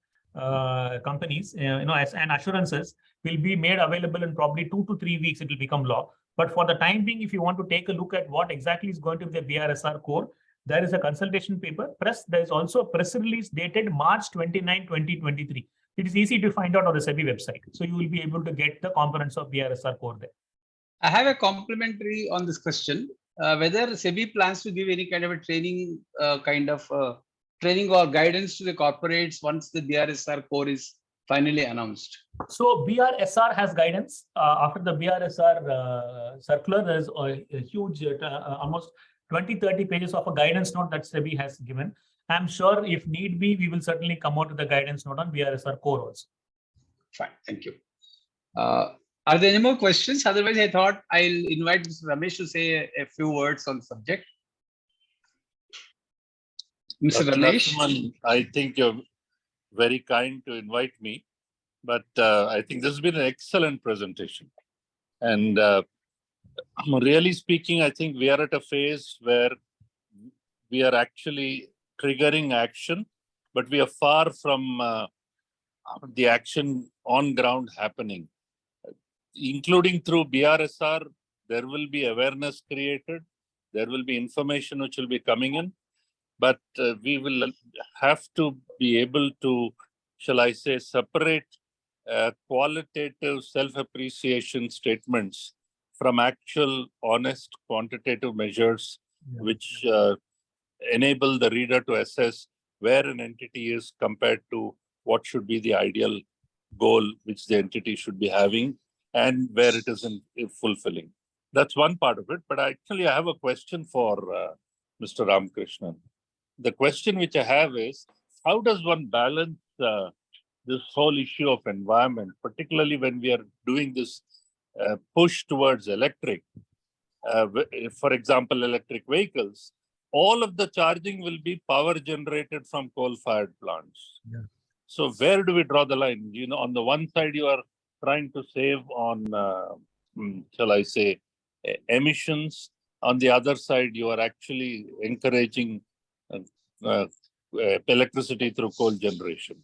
Speaker 2: companies, and assurances, will be made available in probably 2 to 3 weeks. It will become law. But for the time being, if you want to take a look at what exactly is going to be the BRSR core, there is a consultation paper. There is also a press release dated March 29, 2023. it is easy to find out on the SEBI website. So you will be able to get the components of BRSR core there.
Speaker 1: I have a complimentary on this question. Whether SEBI plans to give any kind of a training, training or guidance to the corporates once the BRSR core is finally announced.
Speaker 2: So BRSR has guidance. After the BRSR circular, there is a huge, almost 20-30 pages of a guidance note that SEBI has given. I'm sure if need be, we will certainly come out with the guidance note on BRSR core also.
Speaker 1: Fine, thank you. Are there any more questions? Otherwise, I thought I'll invite Mr. Ramesh to say a few words on the subject. Mr. Ramesh?
Speaker 3: Narasimhan, I think you're very kind to invite me, but I think this has been an excellent presentation. And really speaking, I think we are at a phase where we are actually triggering action, but we are far from the action on ground happening. Including through BRSR, there will be awareness created, there will be information which will be coming in, but we will have to be able to, shall I say, separate qualitative self-appreciation statements from actual honest quantitative measures which enable the reader to assess where an entity is compared to what should be the ideal goal which the entity should be having and where it isn't fulfilling. That's one part of it. But actually, I have a question for Mr. Ramakrishnan. The question which I have is, how does one balance this whole issue of environment, particularly when we are doing this push towards electric? For example, electric vehicles, all of the charging will be power generated from coal-fired plants.
Speaker 2: Yeah.
Speaker 3: So where do we draw the line? You know, on the one side, you are trying to save on, shall I say, emissions. On the other side, you are actually encouraging electricity through coal generation.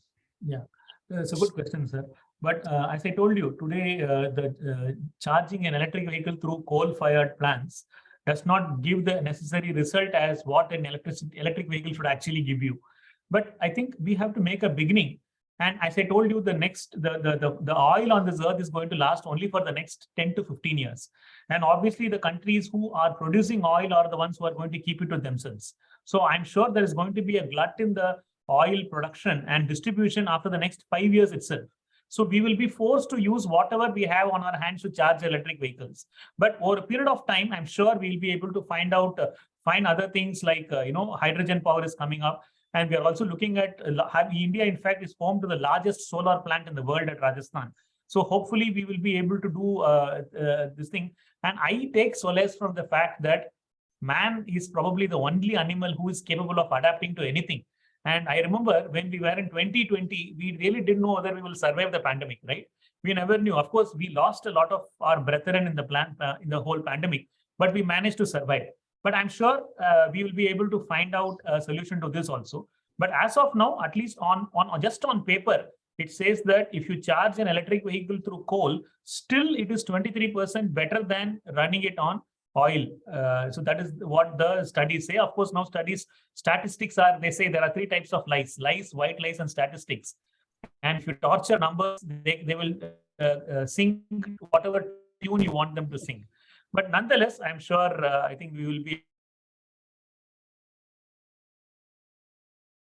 Speaker 2: Yeah, it's a good question, sir. But as I told you, today, the charging an electric vehicle through coal-fired plants does not give the necessary result as what an electric vehicle should actually give you. But I think we have to make a beginning. And as I told you, the oil on this earth is going to last only for the next 10 to 15 years. And obviously, the countries who are producing oil are the ones who are going to keep it to themselves. So I'm sure there is going to be a glut in the oil production and distribution after the next 5 years itself. So we will be forced to use whatever we have on our hands to charge electric vehicles. But over a period of time, I'm sure we'll be able to find other things like, hydrogen power is coming up. And we are also looking at India, in fact, is home to the largest solar plant in the world at Rajasthan. So hopefully we will be able to do this thing. And I take solace from the fact that man is probably the only animal who is capable of adapting to anything. And I remember when we were in 2020, we really didn't know whether we will survive the pandemic, right? We never knew. Of course, we lost a lot of our brethren in the whole pandemic, but we managed to survive. But I'm sure we will be able to find out a solution to this also. But as of now, at least just on paper, it says that if you charge an electric vehicle through coal, still it is 23% better than running it on oil. So that is what the studies say. Of course, now statistics are, they say there are 3 types of lies, white lies, and statistics. And if you torture numbers, they will sing whatever tune you want them to sing. But nonetheless, I'm sure I think we will be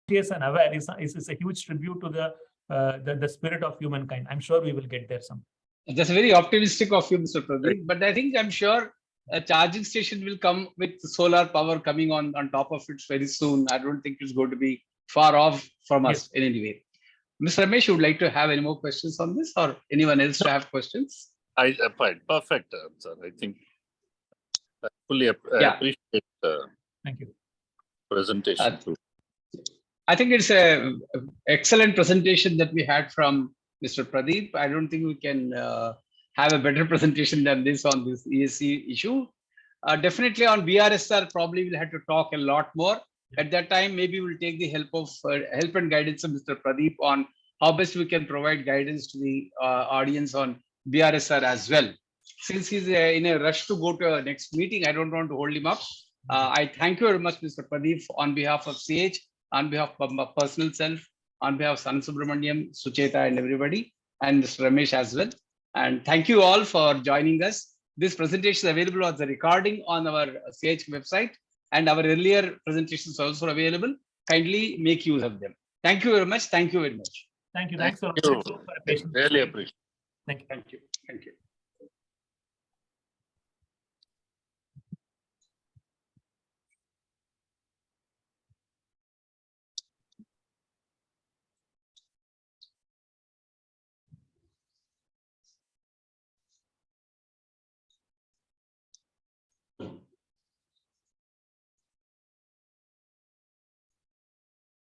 Speaker 2: and aware is a huge tribute to the spirit of humankind. I'm sure we will get there someday.
Speaker 1: That's very optimistic of you, Mr. Pradeep. But I think I'm sure a charging station will come with solar power coming on top of it very soon. I don't think it's going to be far off from us in any way. Mr. Ramesh, you would like to have any more questions on this, or anyone else to have questions?
Speaker 3: Fine, perfect answer. I think I fully appreciate the
Speaker 2: Thank you.
Speaker 3: presentation too.
Speaker 1: I think it's an excellent presentation that we had from Mr. Pradeep. I don't think we can have a better presentation than this on this ESG issue. Definitely on BRSR, probably we'll have to talk a lot more. At that time, maybe we'll take the help and guidance of Mr. Pradeep on how best we can provide guidance to the audience on BRSR as well. Since he's in a rush to go to our next meeting, I don't want to hold him up. I thank you very much, Mr. Pradeep, on behalf of CH, on behalf of my personal self, on behalf of San Subramaniam, Sucheta, and everybody, and Mr. Ramesh as well. And thank you all for joining us. This presentation is available as a recording on our CH website, and our earlier presentations are also available. Kindly make use of them. Thank you very much. Thank you very much.
Speaker 2: Thank you.
Speaker 3: Thank
Speaker 2: Thanks a lot.
Speaker 3: you.
Speaker 2: Thanks a lot for your patience.
Speaker 3: Really appreciate it.
Speaker 2: Thank you.
Speaker 1: Thank you. Thank you.